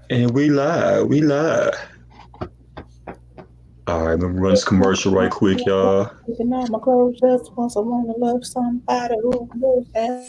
And we live. We live. All right, I'm gonna run this commercial right quick, y'all. Taking off my clothes just once I want to love somebody who knows that.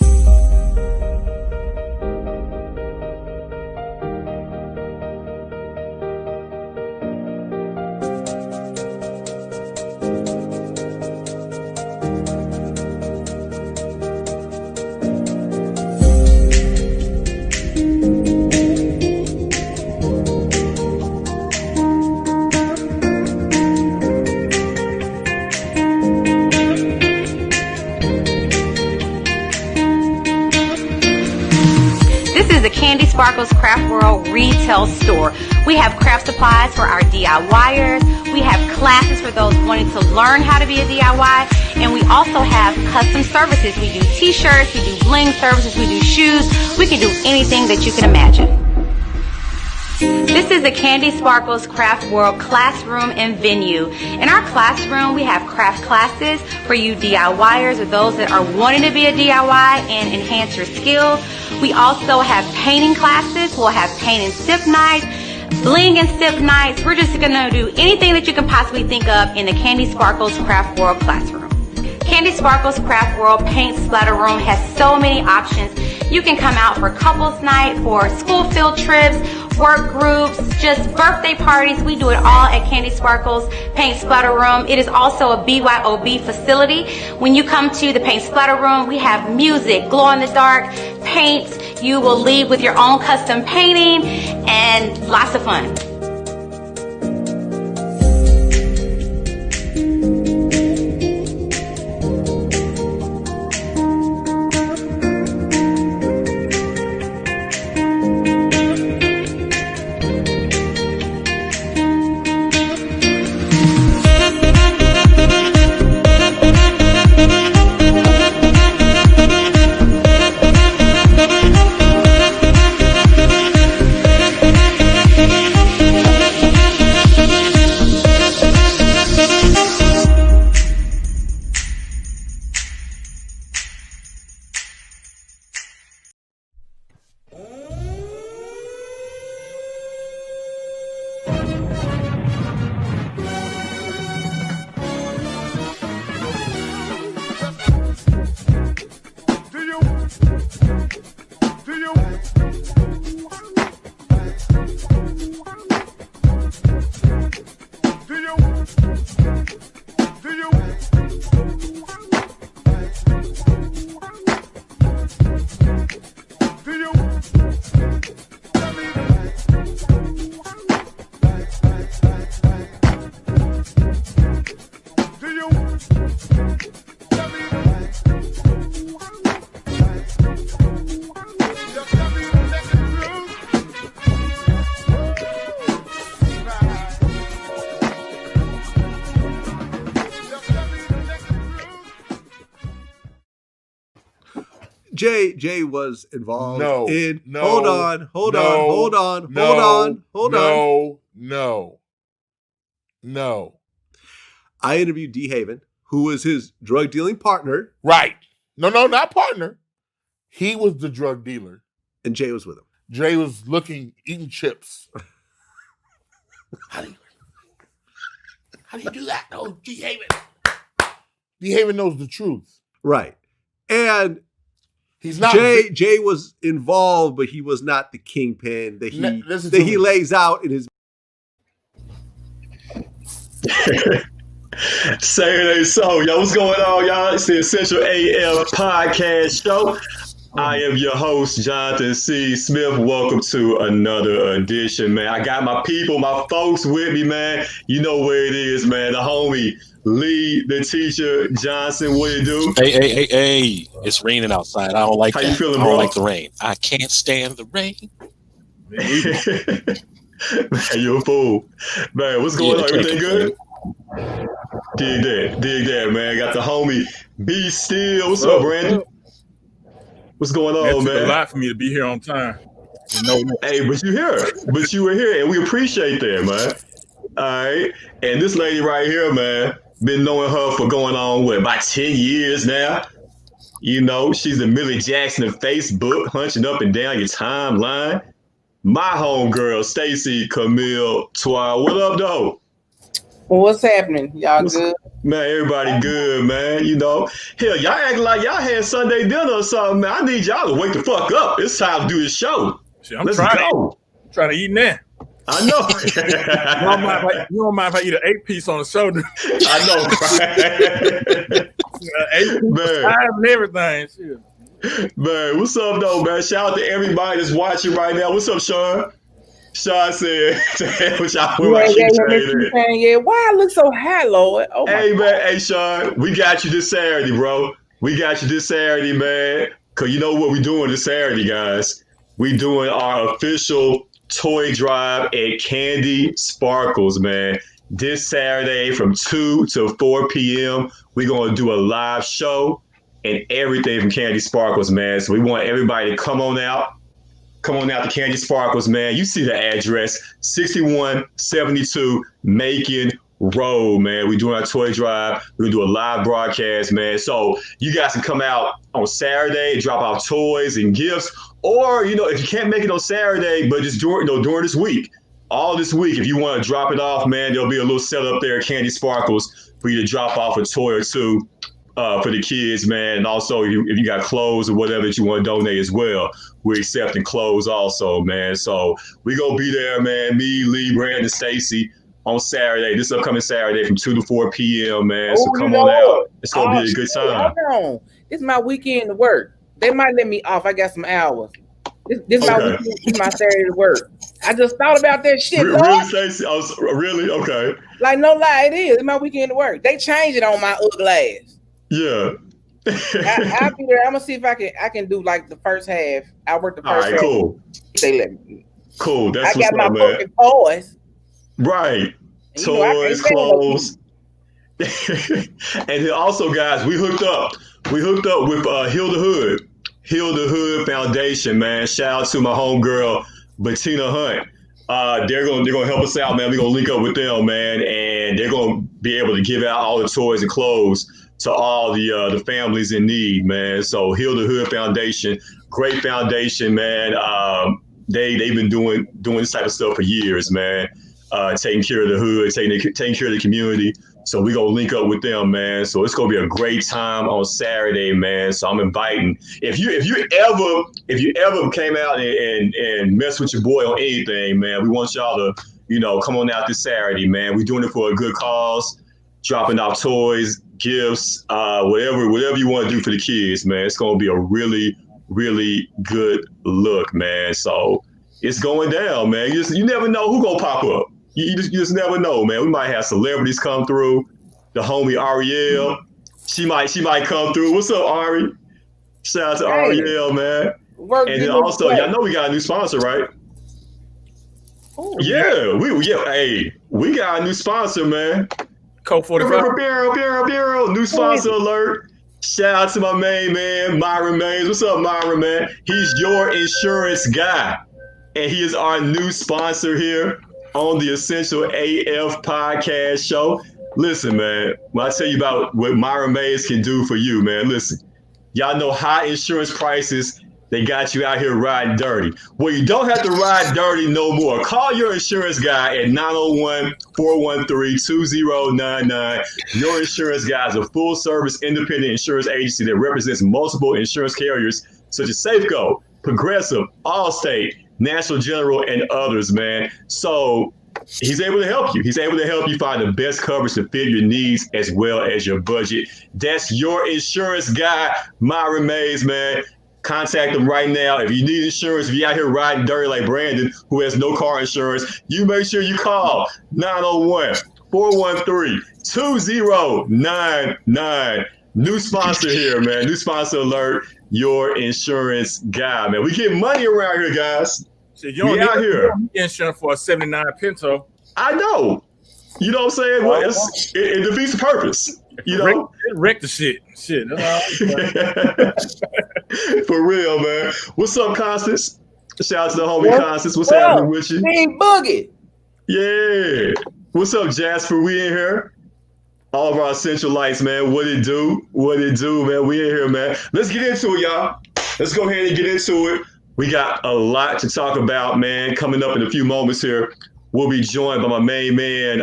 This is the Candy Sparkles Craft World retail store. We have craft supplies for our DIYers. We have classes for those wanting to learn how to be a DIY. And we also have custom services. We do t-shirts, we do bling services, we do shoes. We can do anything that you can imagine. This is the Candy Sparkles Craft World classroom and venue. In our classroom, we have craft classes for you DIYers or those that are wanting to be a DIY and enhance your skills. We also have painting classes. We'll have paint and sip nights, bling and sip nights. We're just going to do anything that you can possibly think of in the Candy Sparkles Craft World classroom. Candy Sparkles Craft World Paint Splatter Room has so many options. You can come out for couples night, for school field trips, work groups, just birthday parties. We do it all at Candy Sparkles Paint Splatter Room. It is also a BYOB facility. When you come to the Paint Splatter Room, we have music, glow-in-the-dark, paints. You will leave with your own custom painting and lots of fun. Jay was involved No. Hold on. No. I interviewed D. Haven, who was his drug dealing partner. Right. No, not partner. He was the drug dealer. And Jay was with him. Jay was eating chips. How do you do that? Oh, D. Haven. D. Haven knows the truth. Right. And he's not. Jay was involved, but he was not the kingpin that he lays out in his. Saturday, so y'all, what's going on, y'all? It's the Essential AF podcast show. I am your host, Jonathan C. Smith. Welcome to another edition, man. I got my people, my folks with me, man. You know where it is, man. The homie Lee, the teacher, Johnson. What you do? Hey! It's raining outside. I don't like How that. you feeling, I bro? don't like the rain. I can't stand the rain. Man, you're a fool, man. What's going on? Everything good? Dig that, man. Got the homie Be Still. What's up, Brandon? What's going on, It man? took a lot for me to be here on time. Hey, but you were here, and we appreciate that, man. All right, and this lady right here, man, been knowing her for going on about 10 years now. You know, she's the Millie Jackson of Facebook, hunching up and down your timeline. My homegirl, Stacy Camille Twa. What up, though? Well, what's happening? Y'all good? Man, everybody good, man. You know, hell, y'all acting like y'all had Sunday dinner or something, man. I need y'all to wake the fuck up. It's time to do this show. Shit, I'm trying to eat now. I know. You don't mind if I eat an 8-piece on the shoulder? I know, right? 8-piece and everything. Shit. Man, what's up, though, man? Shout out to everybody that's watching right now. What's up, Sean? Sean said, yeah, why I look so high, Lord? Oh, hey, man. Hey, Sean, we got you this Saturday, bro. We got you this Saturday, man. Because you know what we're doing this Saturday, guys? We doing our official toy drive at Candy Sparkles, man. This Saturday from 2 to 4 p.m. We're going to do a live show and everything from Candy Sparkles, man. So we want everybody to come on out. Come on out to Candy Sparkles, man. You see the address, 6172 Macon Road, man. We're doing our toy drive. We're going to do a live broadcast, man. So you guys can come out on Saturday, drop off toys and gifts. Or, you know, if you can't make it on Saturday, but just during this week, all this week, if you want to drop it off, man, there'll be a little setup there at Candy Sparkles for you to drop off a toy or two for the kids, man. And also, if you got clothes or whatever that you want to donate as well, we're accepting clothes also, man. So we're going to be there, man. Me, Lee, Brandon, Stacy on Saturday, this upcoming Saturday from 2 to 4 p.m., man. So come on out. It's going to be a good time. Hold on. This is my weekend to work. They might let me off. I got some hours. This is my weekend. This is my Saturday to work. I just thought about that shit. Really, Stacey? Really? Okay. Like, no lie, it is. It's my weekend to work. They changed it on my ugly ass. Yeah. I'll be there. I'm gonna see if I can do like the first half. I work the first half. Cool. They let me. Cool. That's I got my fucking toys. Right. And toys, clothes. And then also, guys, we hooked up with Hilda Hood. Hilda Hood Foundation, man. Shout out to my homegirl, Bettina Hunt. They're gonna help us out, man. We're gonna link up with them, man, and they're gonna be able to give out all the toys and clothes to all the families in need, man. So Hilda Hood Foundation, great foundation, man. They've been doing this type of stuff for years, man. Taking care of the hood, taking care of the community. So we're going to link up with them, man. So it's going to be a great time on Saturday, man. So I'm inviting, if you ever came out and mess with your boy on anything, man, we want y'all to, you know, come on out this Saturday, man. We're doing it for a good cause, dropping off toys, gifts, whatever you want to do for the kids, man. It's going to be a really, really good look, man. So it's going down, man. You never know who's going to pop up. You just never know, man. We might have celebrities come through. The homie Ariel, she might come through. What's up, Ari? Shout out to Ariel, man. And then also, y'all know we got a new sponsor, right? Oh, yeah, we got a new sponsor, man. Code 45. Bureau, new sponsor alert. Shout out to my main man, Myron Mays. What's up, Myron, man? He's your insurance guy, and he is our new sponsor here on the Essential AF podcast show. Listen, man, when I tell you about what Myron Mays can do for you, man, listen, y'all know high insurance prices, they got you out here riding dirty. Well, you don't have to ride dirty no more. Call your insurance guy at 901-413-2099. Your insurance guy is a full-service independent insurance agency that represents multiple insurance carriers such as Safeco, Progressive, Allstate, National General, and others, man. So he's able to help you. He's able to help you find the best coverage to fit your needs as well as your budget. That's your insurance guy, Myron Mays, man. Contact him right now. If you need insurance, if you're out here riding dirty like Brandon, who has no car insurance, you make sure you call 901-413-2099. New sponsor here, man. New sponsor alert. Your insurance guy, man. We get money around here, guys. So you don't out here. Insurance for a 79 Pinto. I know. You know what I'm saying? Well, it defeats the purpose. You know, wreck the shit. For real, man. What's up, Constance? Shout out to the homie Constance. What's happening with you? Team Boogie. Yeah. What's up, Jasper? We in here. all of our essential lights, man. What it do, man. We in here, man. Let's get into it, y'all. Let's go ahead and get into it. We got a lot to talk about, man. Coming up in a few moments here, we'll be joined by my main man,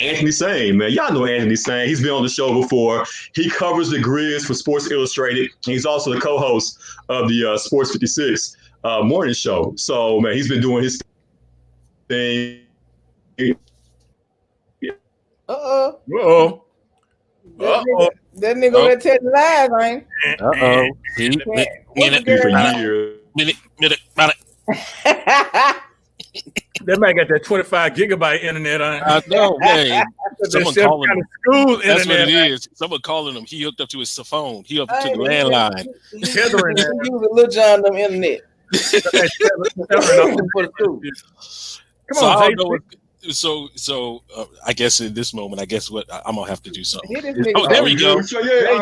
Anthony Sain, man. Y'all know Anthony Sain. He's been on the show before. He covers the Grizz for Sports Illustrated. He's also the co-host of the Sports 56 morning show. So, man, he's been doing his thing. Uh-oh. That nigga over there telling lies, man. That man got that 25 gigabyte internet on. I know, man. Someone calling him. That's internet, what it is. Someone calling him. He hooked up to his phone. He hooked up to the landline. He's using Lil John them internet. Come on, So I guess in this moment, what I'm gonna have to do something. Oh, there we go. Yeah,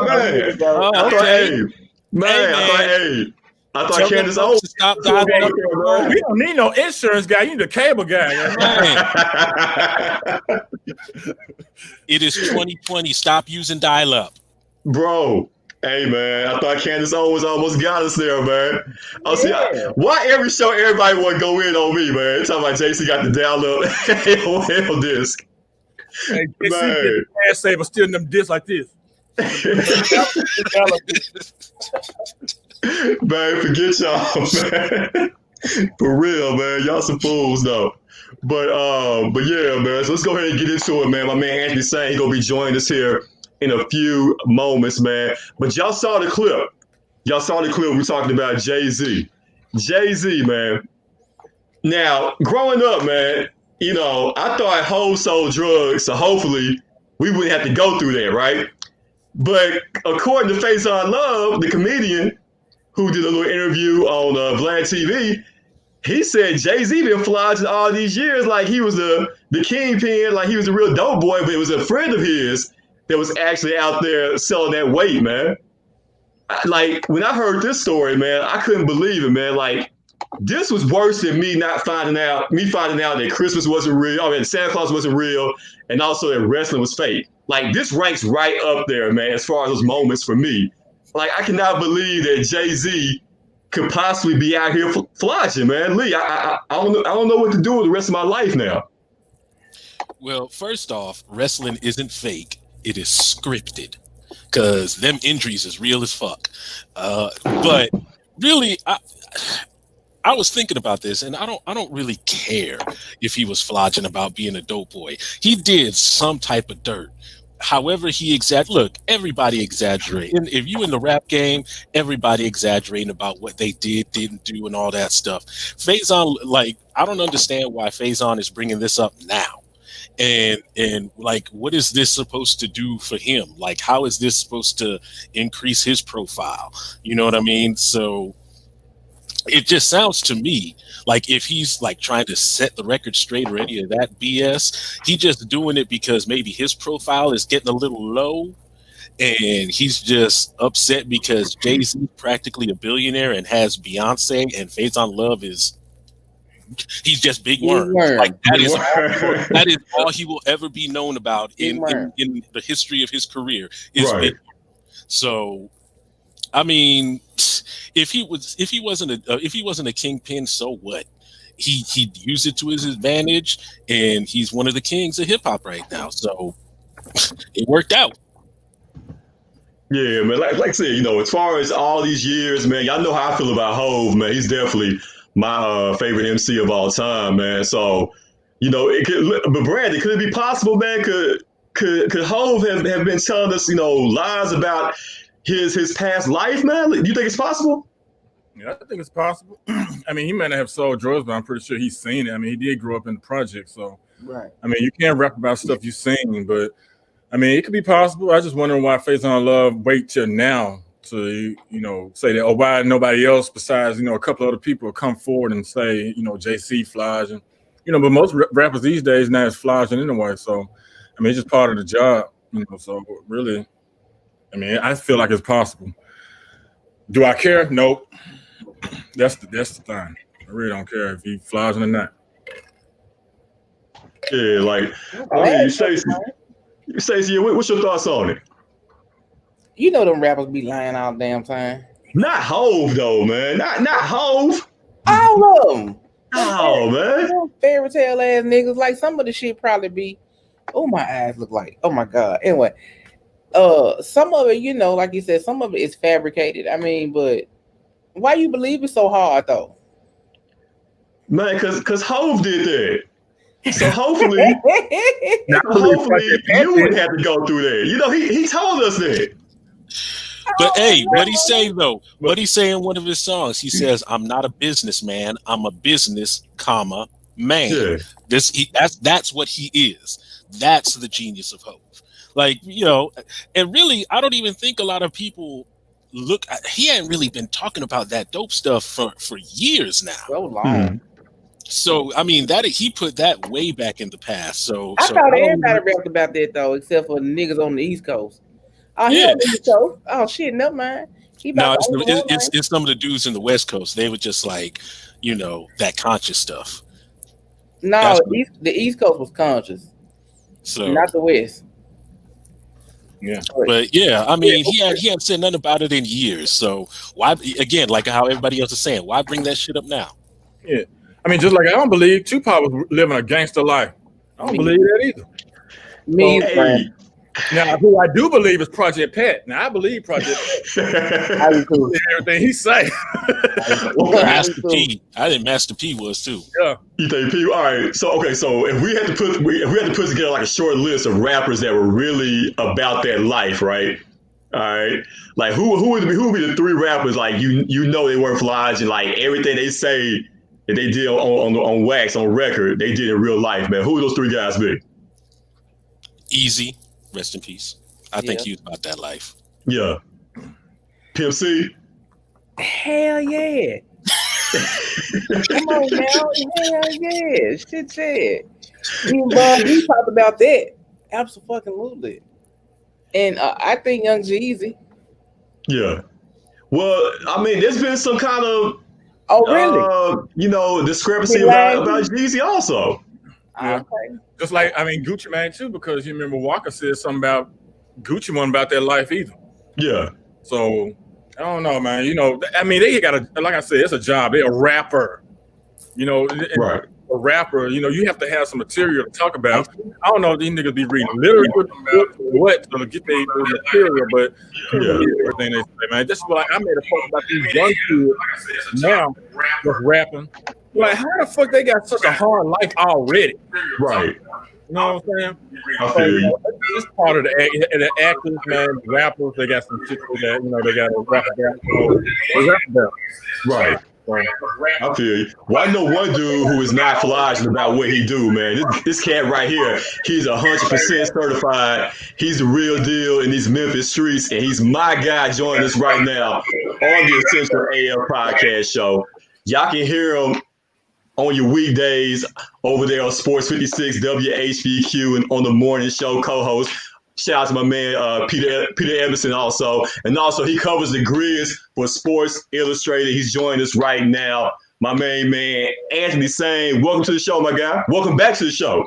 man. I thought Candace Owens. Stop dialing up. We don't need no insurance guy. You need a cable guy. It is 2020. Stop using dial-up, bro. Hey, man, I thought Candace Owens almost got us there, man. Why every show everybody want to go in on me, man? Talking about JC got the download hell disc. Hey, man. Ass saver stealing them discs like this. Man, forget y'all, man. For real, man. Y'all some fools, though. But yeah, man. So let's go ahead and get into it, man. My man Anthony Sain, he gonna be joining us here in a few moments, man. But y'all saw the clip. We're talking about Jay-Z. Jay-Z, man. Now, growing up, man, you know, I thought Hov sold drugs, so hopefully we wouldn't have to go through that, right? But according to Faison Love, the comedian who did a little interview on Vlad TV, he said Jay-Z been flogging all these years like he was the kingpin, like he was a real dope boy, but it was a friend of his that was actually out there selling that weight, man. Like, when I heard this story, man, I couldn't believe it, man. Like, this was worse than me finding out that Christmas wasn't real, Santa Claus wasn't real, and also that wrestling was fake. Like, this ranks right up there, man, as far as those moments for me. Like, I cannot believe that Jay-Z could possibly be out here flogging, man. Lee, I don't know what to do with the rest of my life now. Well, first off, wrestling isn't fake. It is scripted, because them injuries is real as fuck. But really, I was thinking about this, and I don't really care if he was flogging about being a dope boy. He did some type of dirt. However, everybody exaggerates. If you in the rap game, everybody exaggerating about what they didn't do, and all that stuff. Faison, I don't understand why Faison is bringing this up now. And what is this supposed to do for him? Like, how is this supposed to increase his profile? You know what I mean? So it just sounds to me like if he's trying to set the record straight or any of that BS, he just doing it because maybe his profile is getting a little low, and he's just upset because Jay-Z is practically a billionaire and has Beyonce, and Faison Love he's just Big Worm. That is all he will ever be known about in the history of his career is Big Worm. So, I mean, if he wasn't a kingpin, so what? He'd use it to his advantage, and he's one of the kings of hip hop right now. So it worked out. Yeah, man. Like I said, as far as all these years, man, y'all know how I feel about Hov, man. He's definitely my favorite MC of all time, man. So, but Brandon, could it be possible, man? Could Hov have been telling us, lies about his past life, man? Do you think it's possible? Yeah, I think it's possible. I mean, he might not have sold drugs, but I'm pretty sure he's seen it. I mean, he did grow up in the project, so right. I mean, you can't rap about stuff you've seen, but I mean, it could be possible. I just wondering why Faison Love wait till now to say that, why nobody else besides a couple other people come forward and say JC flogging, but most rappers these days now is flogging anyway. So I mean, it's just part of the job, So really, I mean, I feel like it's possible. Do I care? Nope. That's the thing. I really don't care if he flogging or not. Yeah, Stacey. Stacey, what's your thoughts on it? You know them rappers be lying all the damn time. Not Hove though, man. Not Hove. All of them. Oh man. Fairy tale ass niggas. Like some of the shit probably be. Oh, my eyes look like. Oh my god. Anyway, some of it, like you said, some of it is fabricated. I mean, but why you believe it so hard though? Man, cause Hove did that. So hopefully you wouldn't have to go through that. He told us that. But hey, what he say though? What he say in one of his songs? He says, "I'm not a businessman. I'm a business, man." Yeah. That's what he is. That's the genius of Hove. Like, and really, I don't even think a lot of people look. He hadn't really been talking about that dope stuff for years now. So long. So I mean, that he put that way back in the past. So I thought everybody rapped about that though, except for the niggas on the East Coast. Oh, he on the East Coast. Oh shit, never mind. No, it's some of the dudes in the West Coast. They were just like, that conscious stuff. No, the East Coast was conscious. So not the West. Yeah. But yeah, I mean, he hadn't said nothing about it in years. So why, again, like how everybody else is saying, why bring that shit up now? Yeah. I mean, just like I don't believe Tupac was living a gangster life. I don't believe that either. Me, now, who I do believe is Project Pat. Now, I believe Project Pat. Everything he say. Master P. I think Master P was too. Yeah. You think P? All right. So if we had to put together like a short list of rappers that were really about that life, right? All right. Like who would be the three rappers like they weren't flies and like everything they say that they did on wax on record they did in real life, man. Who would those three guys be? Easy. Rest in peace. I think he was about that life. Yeah. Pimp C. Hell yeah. Come on now. Hell yeah. Shit said. He talked about that. Absolutely. And I think Young Jeezy. Yeah. Well, I mean, there's been some kind of discrepancy about Jeezy also. Yeah. Okay. Just like, I mean, Gucci Mane too, because you remember Walker said something about Gucci wasn't about their life either. Yeah. So I don't know, man. I mean, they got like I said, it's a job. They're a rapper. Right. A rapper, you have to have some material to talk about. I don't know if these niggas be reading literature to get their material, but everything they say, man. This is what I made a post about these young kids now just rapping. Like, how the fuck they got such a hard life already? Right. You know what I'm saying? I feel you. It's part of the actors, man, the rappers. They got some shit that they got to rap about. Right. I feel you. Well, I know one dude who is not flogging about what he do, man. This cat right here, he's 100% certified. He's the real deal in these Memphis streets, and he's my guy joining us right now on the Essential AL Podcast Show. Y'all can hear him on your weekdays over there on Sports 56 WHBQ and on the morning show co-host. Shout out to my man Peter Emerson also. And also he covers the Grizz for Sports Illustrated. He's joining us right now. My main man, Anthony Sain. Welcome to the show, my guy. Welcome back to the show.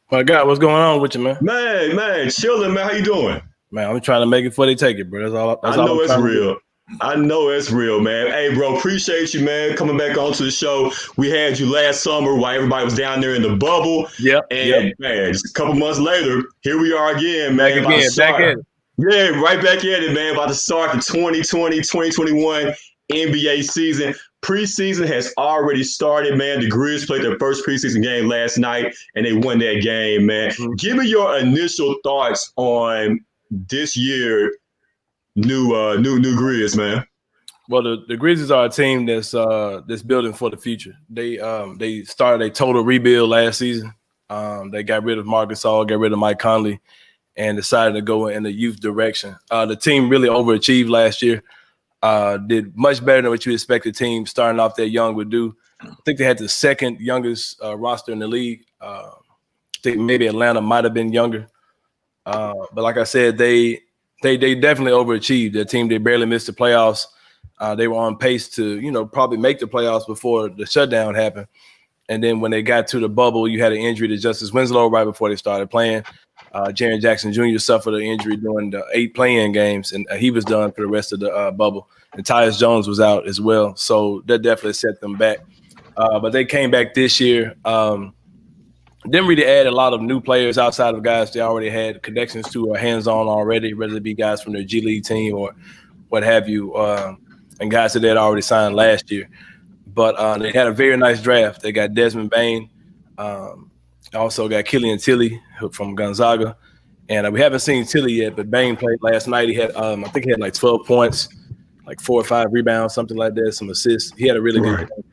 My God, what's going on with you, man? Man, chilling, man. How you doing? Man, I'm trying to make it before they take it, bro. That's all. I know it's real. I know it's real, man. Hey, bro, appreciate you, man, coming back onto the show. We had you last summer while everybody was down there in the bubble. Man, just a couple months later, here we are again, man. Back in. Yeah, right back at it, man. About to start the 2020-2021 NBA season. Preseason has already started, man. The Grizz played their first preseason game last night, and they won that game, man. Mm-hmm. Give me your initial thoughts on this year. New Grizz, man. Well, the Grizzlies are a team that's building for the future. They started a total rebuild last season. They got rid of Marc Gasol, got rid of Mike Conley, and decided to go in the youth direction. The team really overachieved last year. Did much better than what you expect a team starting off that young would do. I think they had the second youngest roster in the league. I think maybe Atlanta might have been younger. But like I said, they definitely overachieved. Their team, they barely missed the playoffs. They were on pace to, probably make the playoffs before the shutdown happened. And then when they got to the bubble, you had an injury to Justice Winslow right before they started playing. Jaren Jackson Jr. suffered an injury during the 8 play-in games, and he was done for the rest of the bubble. And Tyus Jones was out as well, so that definitely set them back. But they came back this year. Didn't really add a lot of new players outside of guys they already had connections to or hands-on already, whether it be guys from their G League team or what have you, and guys that they had already signed last year. But they had a very nice draft. They got Desmond Bane, also got Killian Tilly from Gonzaga. And we haven't seen Tilly yet, but Bane played last night. He had, I think he had like 12 points, like 4 or 5 rebounds, something like that, some assists. He had a really good game.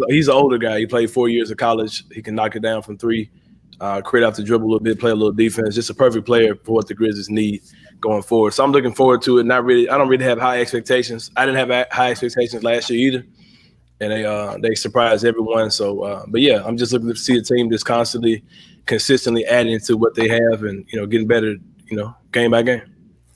He's an older guy. He played 4 years of college. He can knock it down from 3, create off the dribble a little bit, play a little defense. Just a perfect player for what the Grizzlies need going forward. So I'm looking forward to it. I don't really have high expectations. I didn't have high expectations last year either, and they surprised everyone. So, but yeah, I'm just looking to see a team that's consistently adding to what they have and getting better, game by game.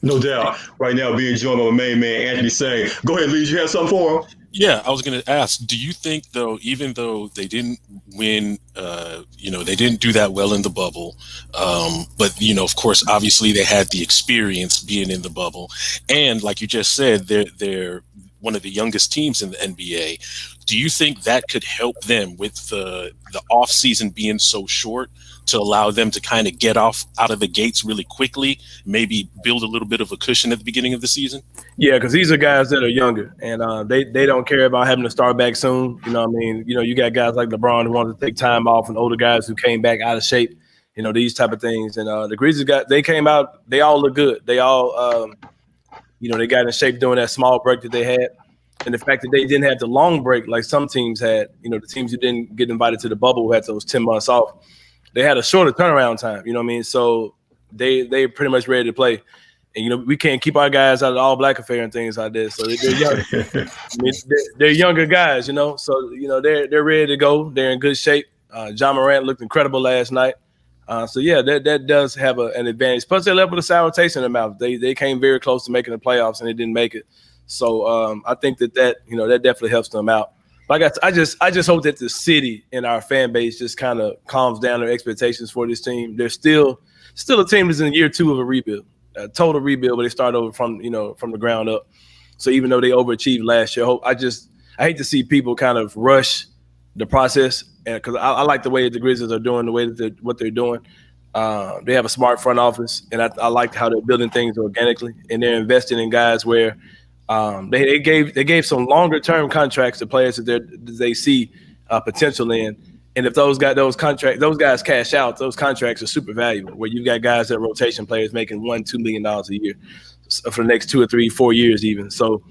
No doubt. Right now, being joined by my main man Anthony Sain. Go ahead, Lee. You have something for him? Yeah, I was going to ask, do you think, though, even though they didn't win, they didn't do that well in the bubble, but, of course, obviously they had the experience being in the bubble. And like you just said, they're one of the youngest teams in the NBA. Do you think that could help them with the off season being so short to allow them to kind of get out of the gates really quickly, maybe build a little bit of a cushion at the beginning of the season? Yeah, because these are guys that are younger, and they don't care about having to start back soon. You know what I mean? You got guys like LeBron who wanted to take time off and older guys who came back out of shape, these type of things. And the Grizzlies they came out, they all look good. They all, they got in shape during that small break that they had. And the fact that they didn't have the long break like some teams had, the teams who didn't get invited to the bubble who had those 10 months off, they had a shorter turnaround time, you know what I mean? So they pretty much ready to play. And, we can't keep our guys out of the all black affair and things like this. So they're young. They're younger guys, So, they're ready to go. They're in good shape. John Morant looked incredible last night. So, yeah, that does have an advantage. Plus, they left with a sour taste in their mouth. They came very close to making the playoffs, and they didn't make it. So I think that definitely helps them out. Like I just hope that the city and our fan base just kind of calms down their expectations for this team. They're still a team that's in year 2 of a rebuild, a total rebuild, but they start over from the ground up. So even though they overachieved last year, I hate to see people kind of rush the process, because I like the way that the Grizzlies are doing, the way that what they're doing. They have a smart front office, and I like how they're building things organically, and they're investing in guys where they gave some longer term contracts to players that they see potential in, and if those guys cash out, those contracts are super valuable. Where you've got guys that are rotation players making $1-2 million a year for the next 2 or 3, 4 years even. So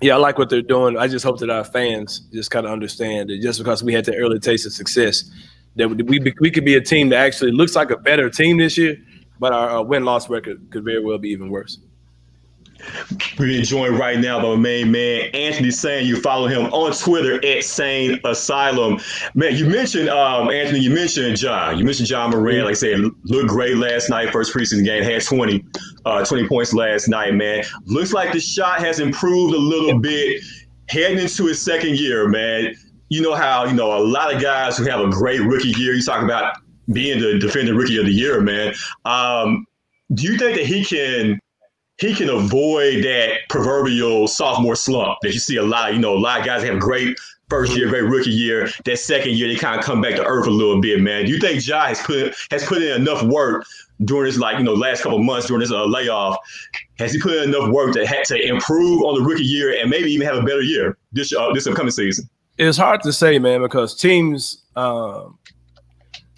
yeah, I like what they're doing. I just hope that our fans just kind of understand that just because we had the early taste of success, that we could be a team that actually looks like a better team this year, but our win-loss record could very well be even worse. We're being joined right now by my main man, Anthony Sain. You follow him on Twitter at Sain Asylum. Man, you mentioned, Anthony, you mentioned John. You mentioned John Morant. Like I said, looked great last night, first preseason game, had 20 points last night, man. Looks like the shot has improved a little bit heading into his second year, man. You know how, a lot of guys who have a great rookie year, you talk about being the defending rookie of the year, man. Do you think that he can avoid that proverbial sophomore slump that you see a lot of guys have a great first year, great rookie year. That second year, they kind of come back to earth a little bit, man. Do you think Ja has put in enough work during this, last couple of months during this layoff? Has he put in enough work to improve on the rookie year and maybe even have a better year this upcoming season? It's hard to say, man, because teams, a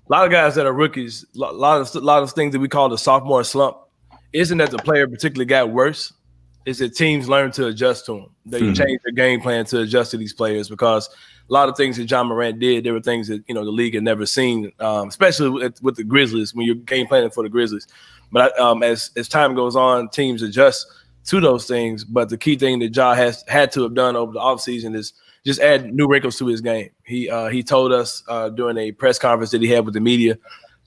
lot of guys that are rookies, a lot of things that we call the sophomore slump, isn't that the player particularly got worse? Is that teams learn to adjust to them. They change their game plan to adjust to these players, because a lot of things that John Morant did, there were things that the league had never seen, especially with the Grizzlies when you're game planning for the Grizzlies. But as time goes on, teams adjust to those things. But the key thing that Ja has had to have done over the offseason is just add new wrinkles to his game. He told us during a press conference that he had with the media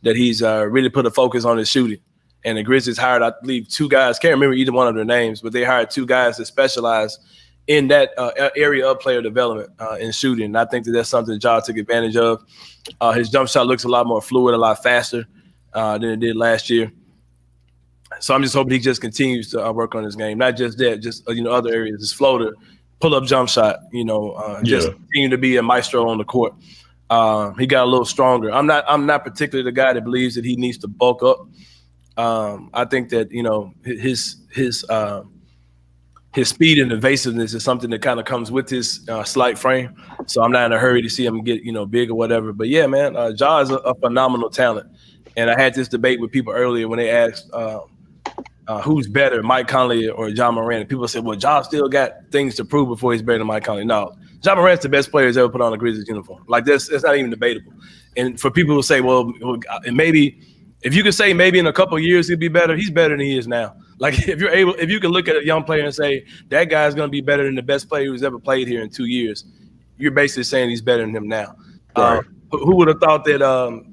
that he's really put a focus on his shooting. And the Grizzlies hired, I believe, 2 guys. Can't remember either one of their names, but they hired 2 guys that specialize in that area of player development in shooting. And I think that's something Ja took advantage of. His jump shot looks a lot more fluid, a lot faster. than it did last year. So I'm just hoping he just continues to work on his game. Not just that, just other areas. His floater, pull up jump shot. Just continue to be a maestro on the court. He got a little stronger. I'm not particularly the guy that believes that he needs to bulk up. I think that his speed and evasiveness is something that kind of comes with his slight frame. So I'm not in a hurry to see him get big or whatever. But yeah, man, Ja is a phenomenal talent. And I had this debate with people earlier when they asked who's better, Mike Conley or Ja Morant. And people said, well, Ja still got things to prove before he's better than Mike Conley. No, Ja Morant's the best player who's ever put on a Grizzlies uniform. Like that's not even debatable. And for people who say, well, maybe if you could say maybe in a couple of years he'll be better, he's better than he is now. Like if you can look at a young player and say that guy's going to be better than the best player who's ever played here in 2 years, you're basically saying he's better than him now. Right. Who would have thought that?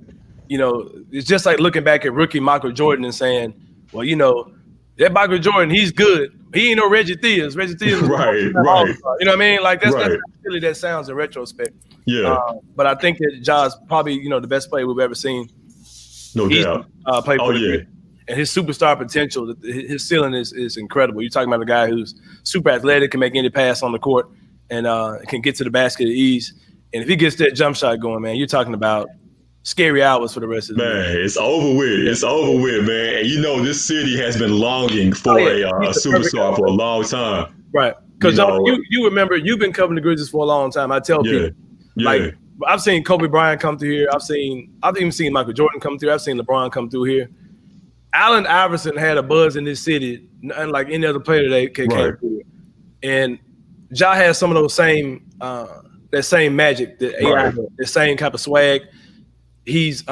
It's just like looking back at rookie Michael Jordan and saying, well, that Michael Jordan, he's good. He ain't no Reggie Theus. Reggie Theus was right. You know what I mean? Like that's not really that sounds in retrospect. Yeah. But I think that Ja's probably the best player we've ever seen. No doubt. Play for the Grizzlies. And his superstar potential, his ceiling is incredible. You're talking about a guy who's super athletic, can make any pass on the court, and can get to the basket at ease. And if he gets that jump shot going, man, you're talking about scary hours for the rest of the man. It's over with. It's over with, man. And this city has been longing for a superstar for a long time. Right. Because you remember, you've been covering the Grizzlies for a long time. I tell people, like, I've seen Kobe Bryant come through here. I've even seen Michael Jordan come through. I've seen LeBron come through here. Allen Iverson had a buzz in this city, unlike any other player that came through. And Ja has some of those same that same magic, the same type of swag. He's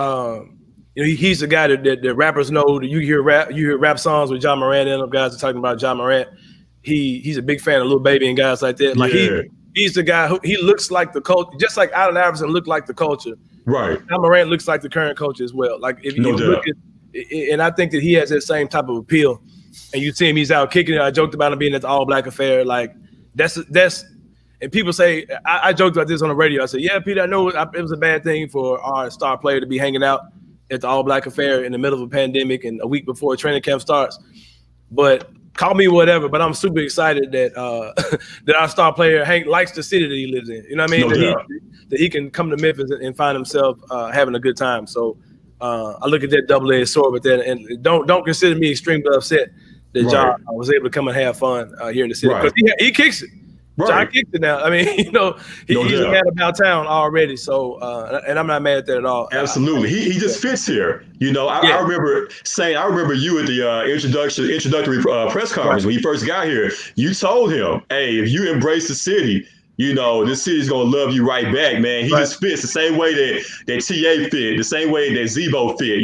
he's a guy that rappers know. That you hear rap songs with Ja Morant in them. Guys are talking about Ja Morant. He's a big fan of Lil Baby and guys like that. Like he's the guy who he looks like the culture, just like Allen Iverson looked like the culture. Right. Ja Morant looks like the current culture as well. Like if you look at, and I think that he has that same type of appeal. And you see him, he's out kicking it. I joked about him being at the All Black affair. Like that's. And people say, I joked about this on the radio. I said, yeah, Peter, I know it was a bad thing for our star player to be hanging out at the All Black affair in the middle of a pandemic and a week before training camp starts. But call me whatever, but I'm super excited that that our star player Hank likes the city that he lives in. You know what I mean? That he can come to Memphis and find himself having a good time. So I look at that double-edged sword with that, and don't consider me extremely upset that Ja was able to come and have fun here in the city because he kicks it. Ja kicked it now. I mean, he's a man about town already. So, and I'm not mad at that at all. Absolutely, he just fits here. I remember saying, I remember you at the introductory press conference when he first got here. You told him, "Hey, if you embrace the city, this city's gonna love you right back, man." He just fits the same way that TA fit, the same way that Zebo fit.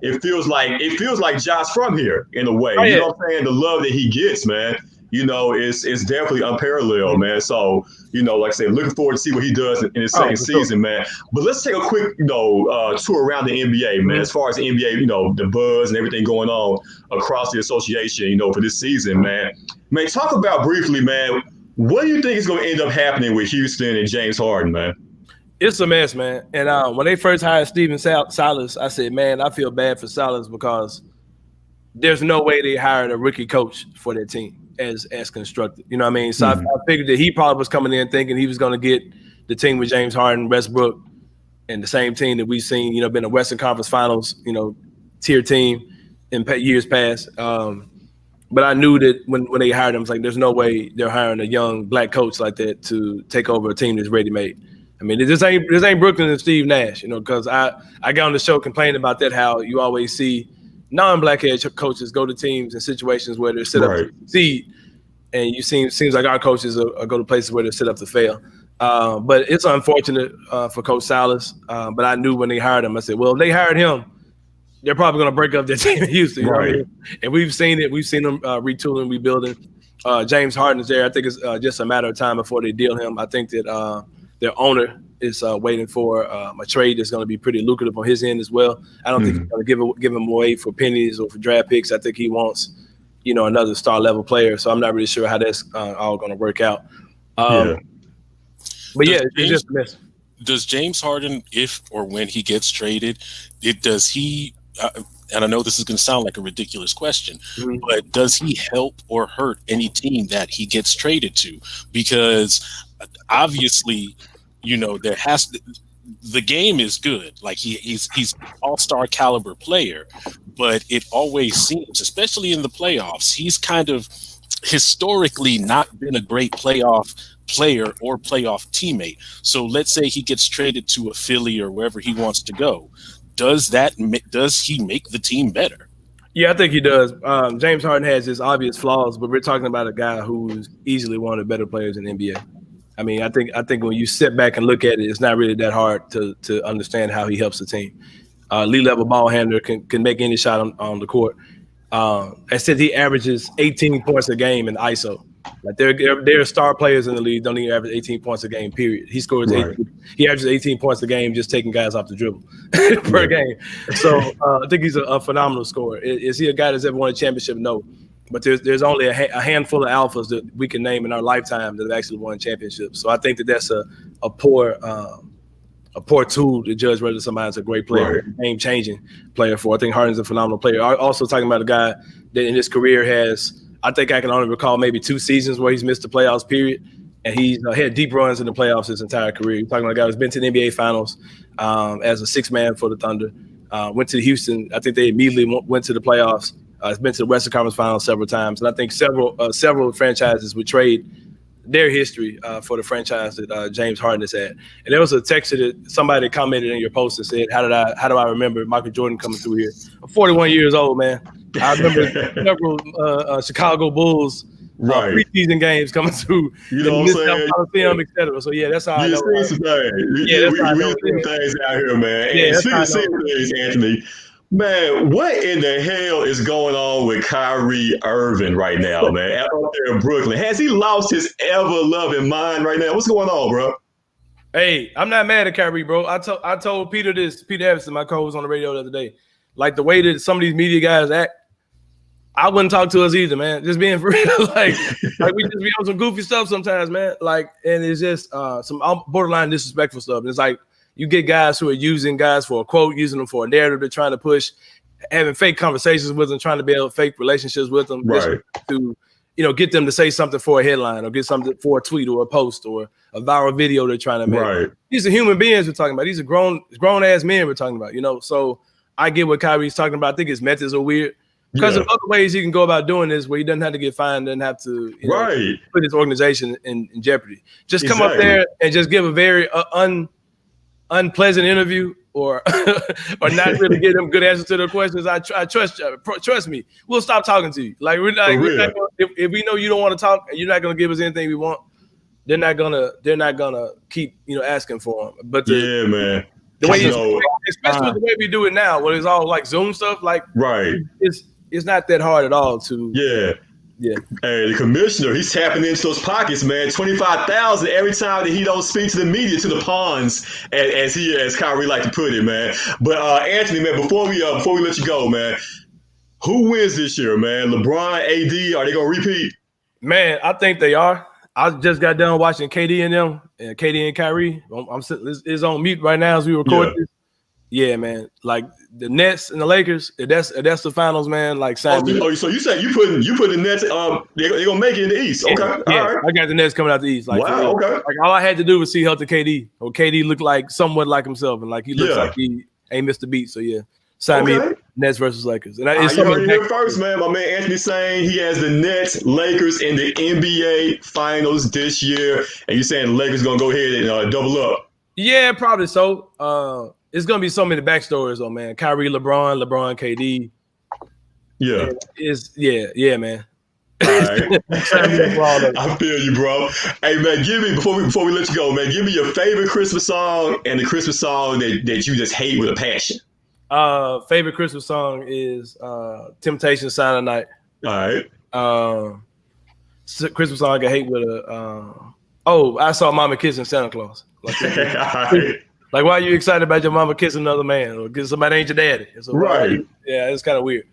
It feels like Ja's from here in a way. You know what I'm saying? The love that he gets, man. It's definitely unparalleled, man. So, like I said, looking forward to see what he does in his second season, man. But let's take a quick, tour around the NBA, man. As far as the NBA, the buzz and everything going on across the association, for this season, man. Man, talk about briefly, man, what do you think is going to end up happening with Houston and James Harden, man? It's a mess, man. And when they first hired Steven Silas, I said, man, I feel bad for Silas because there's no way they hired a rookie coach for their team as constructed. You know what I mean? So I figured that he probably was coming in thinking he was going to get the team with James Harden, Westbrook, and the same team that we've seen, been a Western Conference Finals, tier team in years past. But I knew that when they hired him, it's like there's no way they're hiring a young black coach like that to take over a team that's ready-made. I mean, this ain't Brooklyn and Steve Nash, because I got on the show complaining about that, how you always see non-black head coaches go to teams in situations where they're set up to succeed, and seems like our coaches are go to places where they're set up to fail. But it's unfortunate for Coach Silas. But I knew when they hired him, I said, well, if they hired him, they're probably going to break up their team in Houston. You know what I mean? And we've seen it. We've seen them retooling, rebuilding. James Harden's there. I think it's just a matter of time before they deal him. I think that their owner is waiting for a trade that's going to be pretty lucrative on his end as well. I don't think he's going to give him away for pennies or for draft picks. I think he wants, another star level player. So I'm not really sure how that's all going to work out. But it's just a mess. Does James Harden, if or when he gets traded, does he and I know this is going to sound like a ridiculous question, but does he help or hurt any team that he gets traded to? Because obviously, the game is good. Like he's all-star caliber player, but it always seems, especially in the playoffs, he's kind of historically not been a great playoff player or playoff teammate. So let's say he gets traded to a Philly or wherever he wants to go. Does he make the team better? Yeah, I think he does. James Harden has his obvious flaws, but we're talking about a guy who's easily one of the better players in the NBA. I mean, I think when you sit back and look at it, it's not really that hard to understand how he helps the team. Elite level ball handler can make any shot on the court. I said he averages 18 points a game in ISO. Like they're star players in the league don't even average 18 points a game. Period. He scores he averages 18 points a game just taking guys off the dribble per game. So I think he's a phenomenal scorer. Is he a guy that's ever won a championship? No. But there's only a handful of alphas that we can name in our lifetime that have actually won championships. So I think that's a poor tool to judge whether somebody's a great player, game-changing player for. I think Harden's a phenomenal player. Also talking about a guy that in his career has, I think I can only recall maybe 2 seasons where he's missed the playoffs, period. And he's had deep runs in the playoffs his entire career. You're talking about a guy who's been to the NBA Finals as a 6th man for the Thunder. Went to Houston. I think they immediately went to the playoffs. He's been to the Western Conference Finals several times. And I think several franchises would trade their history for the franchise that James Harden has had. And there was a text that somebody commented in your post and said, how do I remember Michael Jordan coming through here? I'm 41 years old, man. I remember several Chicago Bulls preseason games coming through. You know what I'm saying? Coliseum, et cetera. So yeah, that's how I know. We see things out here, man. And speaking of things, Anthony, man, what in the hell is going on with Kyrie Irving right now, man? Out there in Brooklyn. Has he lost his ever-loving mind right now? What's going on, bro? Hey, I'm not mad at Kyrie, bro. I told Peter Evans, my co-host on the radio the other day, like the way that some of these media guys act, I wouldn't talk to us either, man. Just being for real. like we just be on some goofy stuff sometimes, man. Like, and it's just some borderline disrespectful stuff. And it's like you get guys who are using guys for a quote, using them for a narrative they're trying to push, having fake conversations with them, trying to build fake relationships with them, to get them to say something for a headline or get something for a tweet or a post or a viral video they're trying to make. Right. These are human beings we're talking about. These are grown ass men we're talking about. So I get what Kyrie's talking about. I think his methods are weird. Because of other ways he can go about doing this where he doesn't have to get fined, doesn't have to put his organization in jeopardy. Just come up there and just give a very unpleasant interview or not really give them good answers to their questions. I trust me. We'll stop talking to you. Like we're not gonna, if we know you don't want to talk and you're not going to give us anything we want, they're not gonna keep asking for them. But man. The way especially the way we do it now, where it's all like Zoom stuff, like it's not that hard at all to Hey, the commissioner, he's tapping into those pockets, man. 25,000 every time that he don't speak to the media, to the pawns, as Kyrie like to put it, man. But Anthony, man, before we let you go, man, who wins this year, man? LeBron, AD, are they gonna repeat? Man, I think they are. I just got done watching KD and them, and KD and Kyrie. It's on mute right now as we record this. Yeah, man. Like the Nets and the Lakers, that's the finals, man. Like, so you said you put the Nets. They're gonna make it in the East. Okay, all right. I got the Nets coming out the East. Like, wow. Okay. Like all I had to do was see healthy KD. Or KD looked like somewhat like himself, and like he looks like he ain't missed a beat. So yeah, sign me Nets versus Lakers. And it's you heard it here first, man. My man Anthony saying he has the Nets, Lakers in the NBA finals this year, and you saying the Lakers gonna go ahead and double up? Yeah, probably so. It's gonna be so many backstories, though, man. Kyrie, LeBron, KD. Yeah. Yeah, man. All right. I feel you, bro. Hey, man, give me before we let you go, man. Give me your favorite Christmas song and the Christmas song that you just hate with a passion. Favorite Christmas song is Temptation Silent Night. All right. Christmas song I can hate with I saw Mama kissing Santa Claus. Like, like, why are you excited about your mama kissing another man or kissing somebody ain't your daddy? So, yeah, it's kind of weird.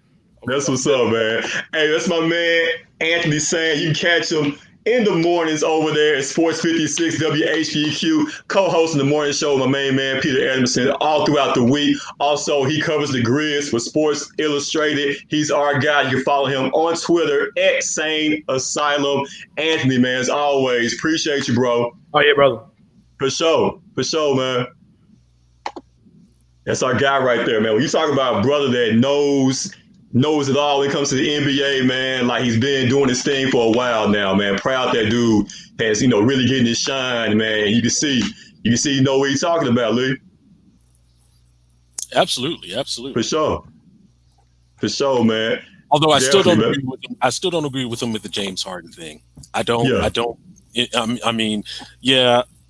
That's what's up, man. Hey, that's my man Anthony Sain. You can catch him in the mornings over there at Sports 56 WHBQ, co-hosting the morning show with my main man, Peter Adamson, all throughout the week. Also, he covers the grids for Sports Illustrated. He's our guy. You can follow him on Twitter at Sain Asylum. Anthony, man, as always, appreciate you, bro. Oh, yeah, brother. For sure, man. That's our guy right there, man. When you talk about a brother that knows it all when it comes to the NBA, man, like he's been doing this thing for a while now, man. Proud that dude has, really getting his shine, man. You can see, you know what he's talking about, Lee. Absolutely. For sure, man. Although I still don't agree with him. I still don't agree with him with the James Harden thing. I mean,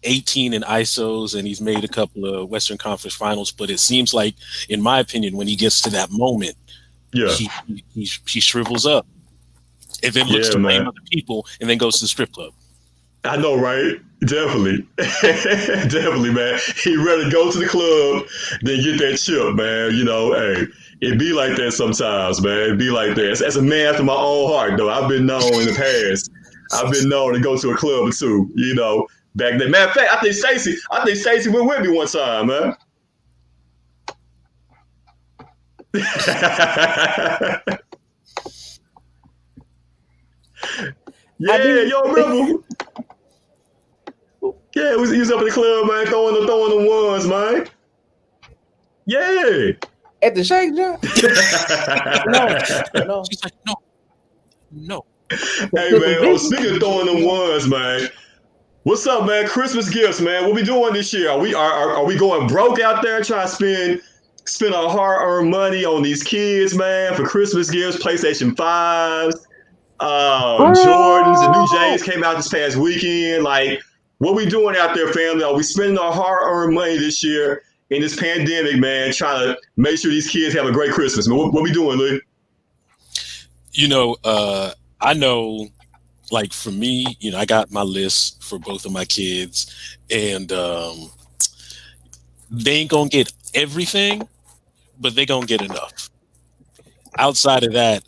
18 in ISOs, and he's made a couple of Western Conference Finals, but it seems like, in my opinion, when he gets to that moment, he shrivels up and then looks to blame other people and then goes to the strip club. I know, right? Definitely. Definitely, man. He'd rather go to the club than get that chip, man. Hey, it be like that sometimes, man. It be like that. As a man after my own heart, though, I've been known in the past. I've been known to go to a club or two, back then. Matter of fact, I think Stacey went with me one time, man. Yo, remember? Yeah, he was up in the club, man, throwing the ones, man. Yeah. At the Shake John? No. She's like, no. Hey, man, speaking of throwing them ones, man. What's up, man? Christmas gifts, man. What we doing this year? Are we going broke out there trying to spend our hard-earned money on these kids, man, for Christmas gifts? PlayStation 5s, Jordans, the new J's came out this past weekend. Like, what we doing out there, family? Are we spending our hard-earned money this year in this pandemic, man, trying to make sure these kids have a great Christmas? Man, what we doing, Lee? I know, like, for me, I got my list for both of my kids, and they ain't gonna get everything, but they gonna get enough. Outside of that,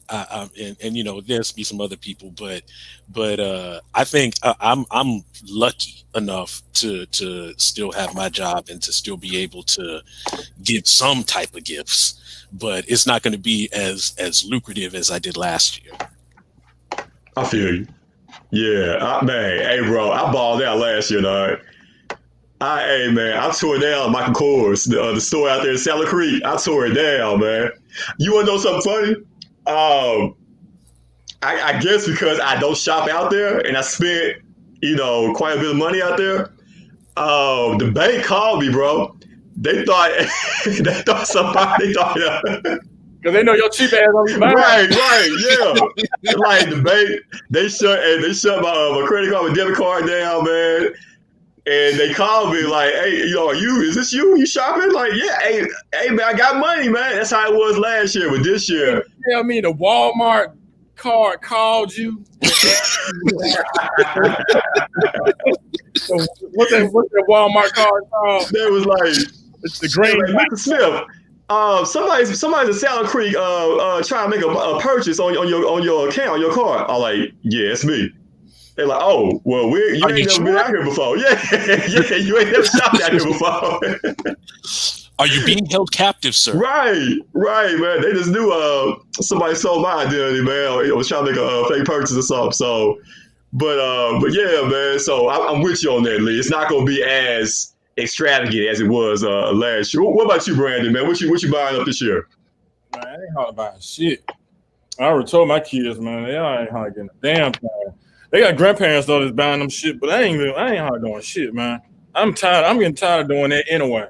there's be some other people, but I think I'm lucky enough to still have my job and to still be able to give some type of gifts, but it's not going to be as lucrative as I did last year. I feel you. Yeah, man. Hey, bro, I balled out last year, dog. I tore down Michael Kors, the store out there in Saddle Creek. I tore it down, man. You want to know something funny? I guess because I don't shop out there and I spent, quite a bit of money out there. The bank called me, bro. They thought somebody thought. Because they know your cheap ass on be buying. Right, yeah. Like the bank, they shut my credit card and debit card down, man. And they called me like, hey, is this you? You shopping? Like, yeah, hey, man, I got money, man. That's how it was last year, but this year. You tell me the Walmart card called you? So what's that Walmart card called? That was like, it's the green. Like, Mr. Smith. Somebody's at Saddle Creek trying to make a purchase on your account, on your card. I'm like, yeah, it's me. They're like, oh, well, you ain't never been out here before. Yeah, you ain't never shopped out here before. Are you being held captive, sir? Right, man. They just knew somebody sold my identity, man. I was trying to make a fake purchase or something. So, but yeah, man. So I'm with you on that, Lee. It's not gonna be as extravagant as it was last year. What about you, Brandon, man? What you buying up this year? Man, I ain't hard buying shit. I already told my kids, man, they ain't hard getting a damn thing. They got grandparents though that's buying them shit, but I ain't hard doing shit, man. I'm tired. I'm getting tired of doing that anyway.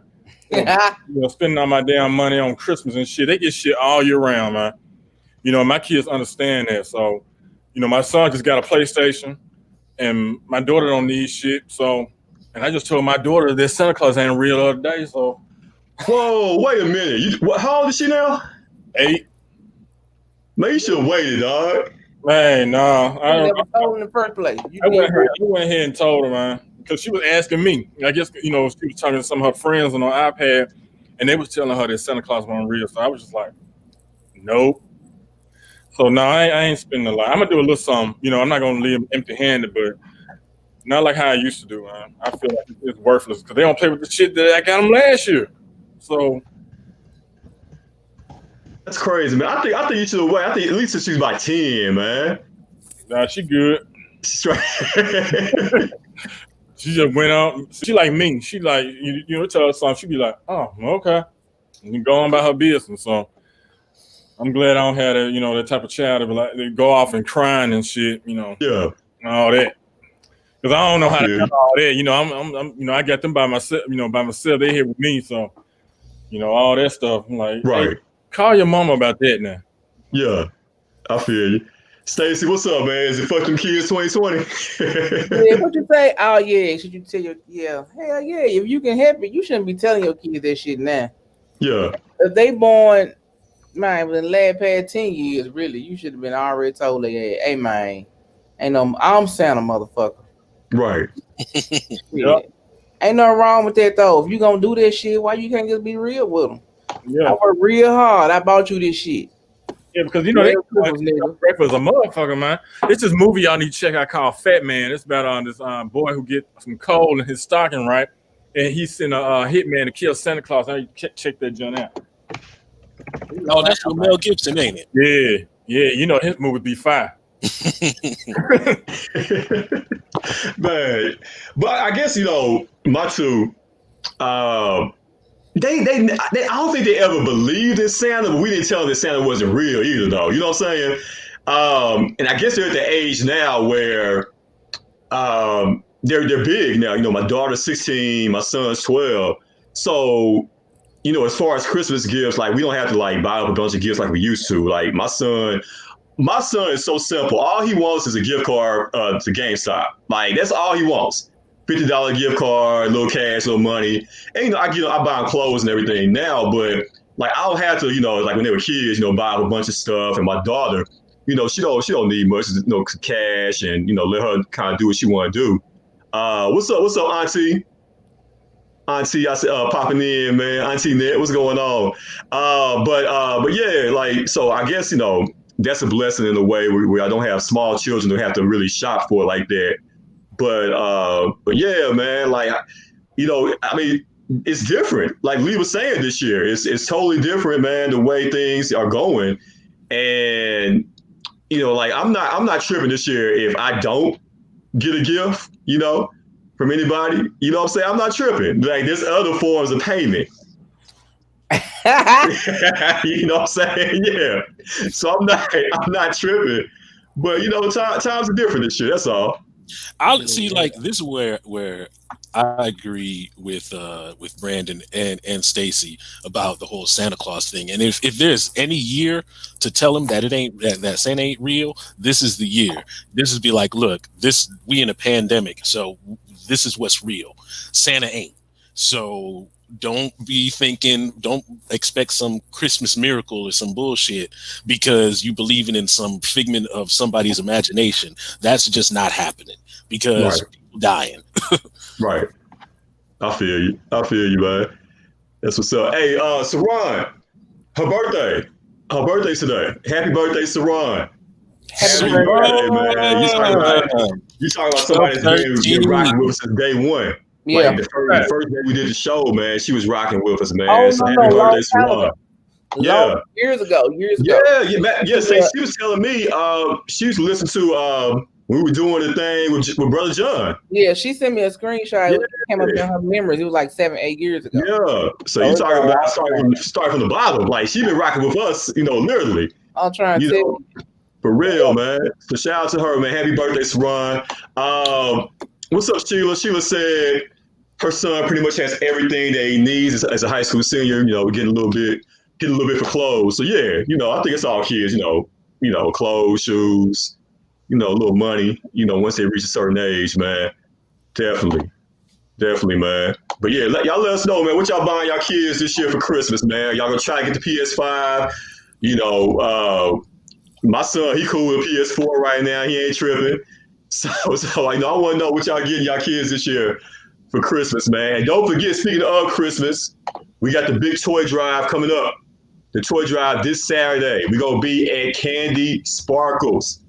Spending all my damn money on Christmas and shit. They get shit all year round, man. My kids understand that. So, my son just got a PlayStation, and my daughter don't need shit. So, and I just told my daughter that Santa Claus ain't real the other day. So, whoa, wait a minute. How old is she now? 8. Man, you should have waited, dog. Man, no. I never told in the first place. I went ahead and told her, man, because she was asking me. I guess, she was talking to some of her friends on her iPad, and they was telling her that Santa Claus wasn't real. So I was just like, nope. So no, I ain't spending a lot. I'm gonna do a little something. You know, I'm not gonna leave them empty-handed, but not like how I used to do, man. I feel like it's worthless because they don't play with the shit that I got them last year. So that's crazy, man. I think you should wait. I think at least she's about 10, man. nah, she good. She's right. She just went out. She like me. She like you know, tell her something. She be like, oh, okay, and go on about her business. So I'm glad I don't have that, you know, that type of child that be like they go off and crying and shit, you know, Yeah, and all that. Because I don't know how to do all that. You know, I'm you know, I got them by myself. You know, by myself. They here with me, so you know all that stuff. I'm like, right. Hey, call your mama about that now. Yeah, I feel you. Stacey, what's up, man? Is it fuck them kids 2020? Yeah, what you say? Oh yeah, should you tell your hell yeah? If you can help it, you shouldn't be telling your kids that shit now. Yeah. If they born, man, within the last past 10 years, really, you should have been already told hey man, ain't no, I'm Santa, motherfucker. Right. Yeah. Ain't nothing wrong with that though. If you gonna do that shit, why you can't just be real with them? Yeah. I work real hard. I bought you this shit. Yeah, because you know they breakfast a motherfucker, man. It's this movie y'all need to check out called Fat Man. It's about this boy who get some coal in his stocking, right? And he sent a hitman to kill Santa Claus. Now you check that joint out. Oh, that's with Mel Gibson, ain't it? Yeah. You know his movie be fire. Man, but I guess, you know, my two, they I don't think they ever believed in Santa, but we didn't tell them that Santa wasn't real either, though. You know what I'm saying? And I guess they're at the age now where they're big now. You know, my daughter's 16, my son's 12. So, you know, as far as Christmas gifts, like we don't have to like buy up a bunch of gifts like we used to. Like my son is so simple. All he wants is a gift card to GameStop. Like that's all he wants. $50 gift card, little cash, little money. And you know, I buy him clothes and everything now, but like I don't have to, you know, like when they were kids, you know, buy a bunch of stuff. And my daughter, you know, she don't need much, you know, cash, and you know, let her kind of do what she want to do. What's up, Auntie? Auntie, I said, popping in, man. Auntie Net, what's going on? But yeah, like, so I guess, you know, that's a blessing in a way where I don't have small children who have to really shop for it like that. But yeah, man, like, you know, I mean, it's different. Like Lee was saying this year, it's totally different, man, the way things are going. And, you know, like I'm not tripping this year if I don't get a gift, you know, from anybody. You know what I'm saying? I'm not tripping. Like there's other forms of payment. You know what I'm saying? Yeah. So I'm not tripping. But you know, times are different this year. That's all. I'll see. Like this is where I agree with Brandon and Stacy about the whole Santa Claus thing. And if there's any year to tell them that it ain't that Santa ain't real, this is the year. This is be like, look, we in a pandemic, so this is what's real. Santa ain't. So don't expect some Christmas miracle or some bullshit because you believing in some figment of somebody's imagination. That's just not happening because people dying. Right. I feel you, man. That's what's up. Hey, Saran, her birthday. Her birthday's today. Happy birthday, Saran. Happy birthday, man. You talking about somebody that's been rocking with us since day one. Yeah. Like the first day we did the show, man, she was rocking with us, man. Happy birthday, Saran. Yeah. Years ago. Yeah. She was telling me she used to listen to we were doing the thing with Brother John. Yeah, she sent me a screenshot. It came up in her memories. It was like 7-8 years ago. Yeah. So you talking about start from the bottom. Like she been rocking with us, you know, literally. I'm trying to tell you. For real, man. So shout out to her, man. Happy birthday, Saran. What's up, Sheila? Sheila said her son pretty much has everything that he needs as a high school senior, you know, getting a little bit for clothes. So yeah, you know, I think it's all kids, you know, clothes, shoes, you know, a little money, you know, once they reach a certain age, man. Definitely, man. But yeah, y'all let us know, man, what y'all buying y'all kids this year for Christmas, man. Y'all gonna try to get the PS5. You know, my son, he cool with PS4 right now. He ain't tripping. So I want to know what y'all getting y'all kids this year for Christmas, man. And don't forget, speaking of Christmas, we got the big toy drive coming up. the toy drive this Saturday. We're gonna be at Candy Sparkles.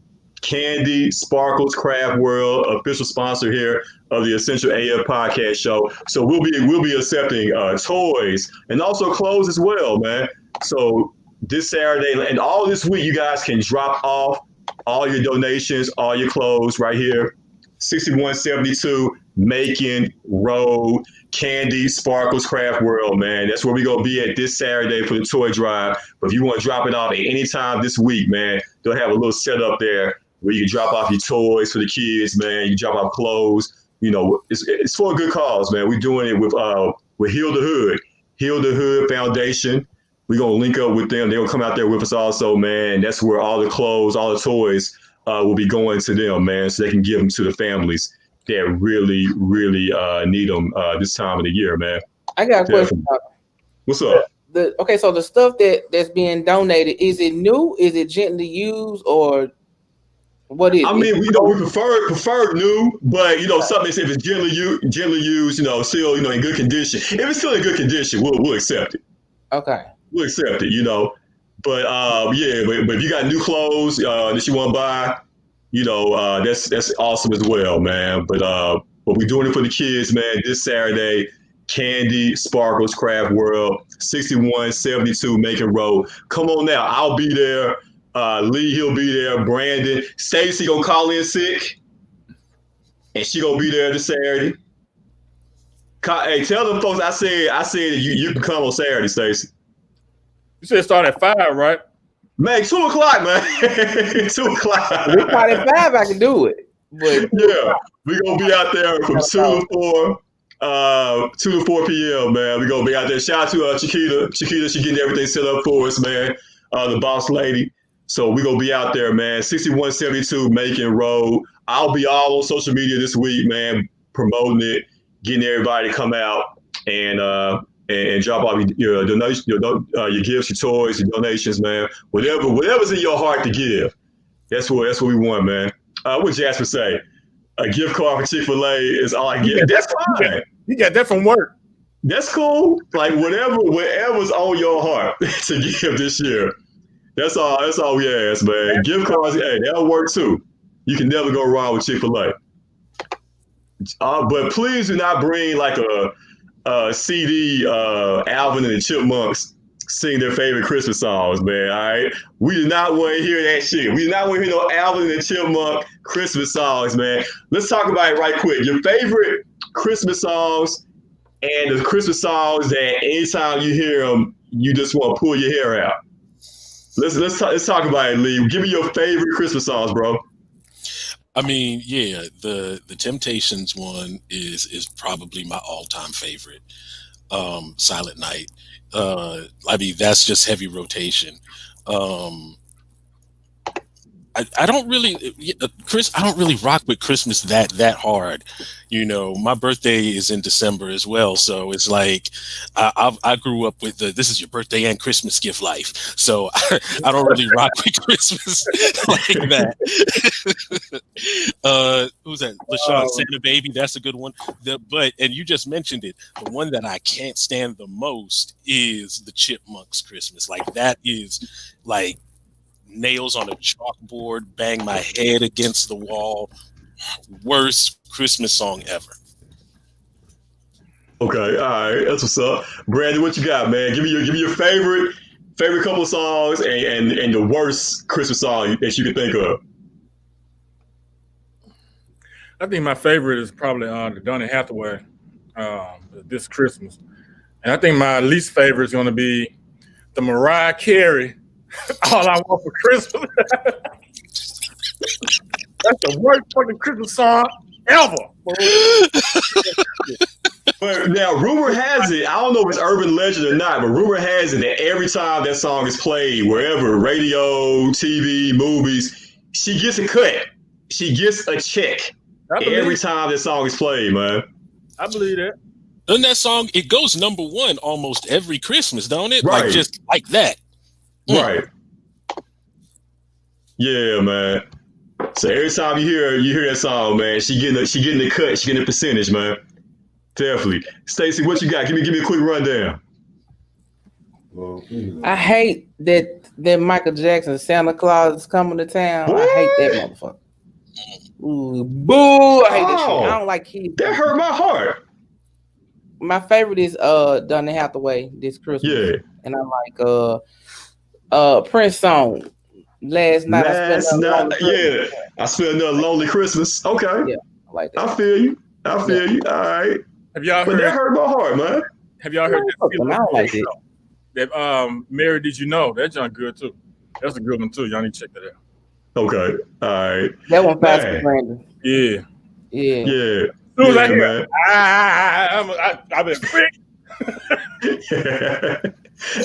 Candy Sparkles Craft World, official sponsor here of the Essential AF Podcast Show. So we'll be accepting toys and also clothes as well, man. So this Saturday and all this week, you guys can drop off all your donations, all your clothes right here. 6172 Macon Road, Candy Sparkles Craft World, man. That's where we're going to be at this Saturday for the toy drive. But if you want to drop it off at any time this week, man, they'll have a little setup there where you can drop off your toys for the kids, man. You can drop off clothes. You know, it's for a good cause, man. We're doing it with Heal the Hood. Heal the Hood Foundation. We're going to link up with them. They're going to come out there with us also, man. That's where all the clothes, all the toys will be going to them, man, so they can give them to the families that really, really need them this time of the year, man. I got a question. What's up? Okay, so the stuff that's being donated, is it new? Is it gently used, or what is? I mean, we prefer new, but something if it's gently used, still in good condition. If it's still in good condition, we'll accept it. Okay, we'll accept it. But but if you got new clothes that you want to buy, that's awesome as well, man. But we're doing it for the kids, man. This Saturday, Candy Sparkles Craft World, 6172 Macon Road. Come on now, I'll be there. Lee, he'll be there. Brandon, Stacy gonna call in sick, and she gonna be there this Saturday. Hey, tell them folks I said that you can come on Saturday, Stacy. You said start at 5, right? Man, 2:00, man. 2:00. We start at 5, I can do it. But yeah, we're gonna be out there from 2 to 4 p.m. man. We're gonna be out there. Shout out to Chiquita. Chiquita, she getting everything set up for us, man. The boss lady. So we're gonna be out there, man. 6172 Macon Road. I'll be all on social media this week, man, promoting it, getting everybody to come out and drop off your donations, your gifts, your toys, your donations, man. Whatever's in your heart to give. That's what we want, man. What Jasper say? A gift card for Chick-fil-A is all I get. That's fine. You got that from work. That's cool. Like whatever's on your heart to give this year. That's all we ask, man. Gift cards, hey, that'll work too. You can never go wrong with Chick-fil-A. But please do not bring like a CD, Alvin and the Chipmunks sing their favorite Christmas songs, man. All right, we do not want to hear that shit. We do not want to hear no Alvin and the Chipmunk Christmas songs, man. Let's talk about it right quick. Your favorite Christmas songs and the Christmas songs that anytime you hear them, you just want to pull your hair out. Let's talk about it, Lee. Give me your favorite Christmas songs, bro. I mean, yeah, the Temptations one is probably my all-time favorite. Silent Night. I mean, that's just heavy rotation. I don't really, Chris. I don't really rock with Christmas that hard. My birthday is in December as well, so it's like I grew up with this is your birthday and Christmas gift life. So I don't really rock with Christmas like that. Who's that? LaShawn Santa Baby. That's a good one. And you just mentioned it. The one that I can't stand the most is the Chipmunks Christmas. Like that is like nails on a chalkboard, bang my head against the wall. Worst Christmas song ever. Okay, all right, that's what's up. Brandon, what you got, man? Give me your favorite couple of songs and the worst Christmas song that you can think of. I think my favorite is probably the Donny Hathaway, This Christmas. And I think my least favorite is going to be the Mariah Carey, All I Want for Christmas. That's the worst fucking Christmas song ever. But now, rumor has it, I don't know if it's urban legend or not, but rumor has it that every time that song is played, wherever, radio, TV, movies, she gets a cut. She gets a check every time that song is played, man. I believe that. Doesn't that song, it goes number one almost every Christmas, don't it? Right. Like just like that. Right. Yeah, man. So every time you hear that song, man, she getting a cut, she getting a percentage, man. Definitely. Stacey, what you got? Give me a quick rundown. I hate that Michael Jackson Santa Claus is coming to town. What? I hate that motherfucker. Ooh, boo! I hate that shit. I don't like kids. That hurt my heart. My favorite is Donny Hathaway this Christmas. Yeah. And I like Prince song. Last night I spent another lonely Christmas. Okay. Yeah, I like that. I feel you. All right. Have y'all heard? That hurt my heart, man. Have y'all heard that? I don't like it. That Mary, Did You Know? That John good too. That's a good one too. Y'all need to check that out. Okay. All right. That one fast for Brandon. Yeah. Yeah. As soon as I hear, I've been quick.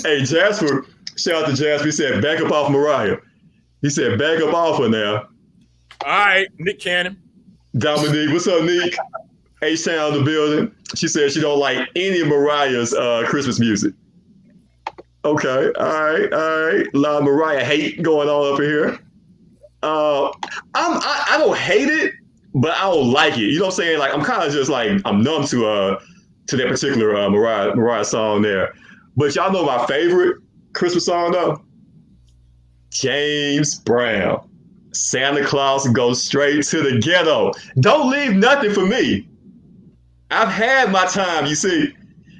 Hey, Jasper, shout out to Jasper. He said, back up off Mariah. He said, back up off her now. All right, Nick Cannon. Dominique, what's up, Nick? H-Town in the building. She said she don't like any of Mariah's Christmas music. Okay, all right. A lot of Mariah hate going on up in here. I don't hate it, but I don't like it. You know what I'm saying? Like I'm kind of just like I'm numb to that particular Mariah song there. But y'all know my favorite Christmas song though? James Brown. Santa Claus goes straight to the ghetto. Don't leave nothing for me. I've had my time, you see.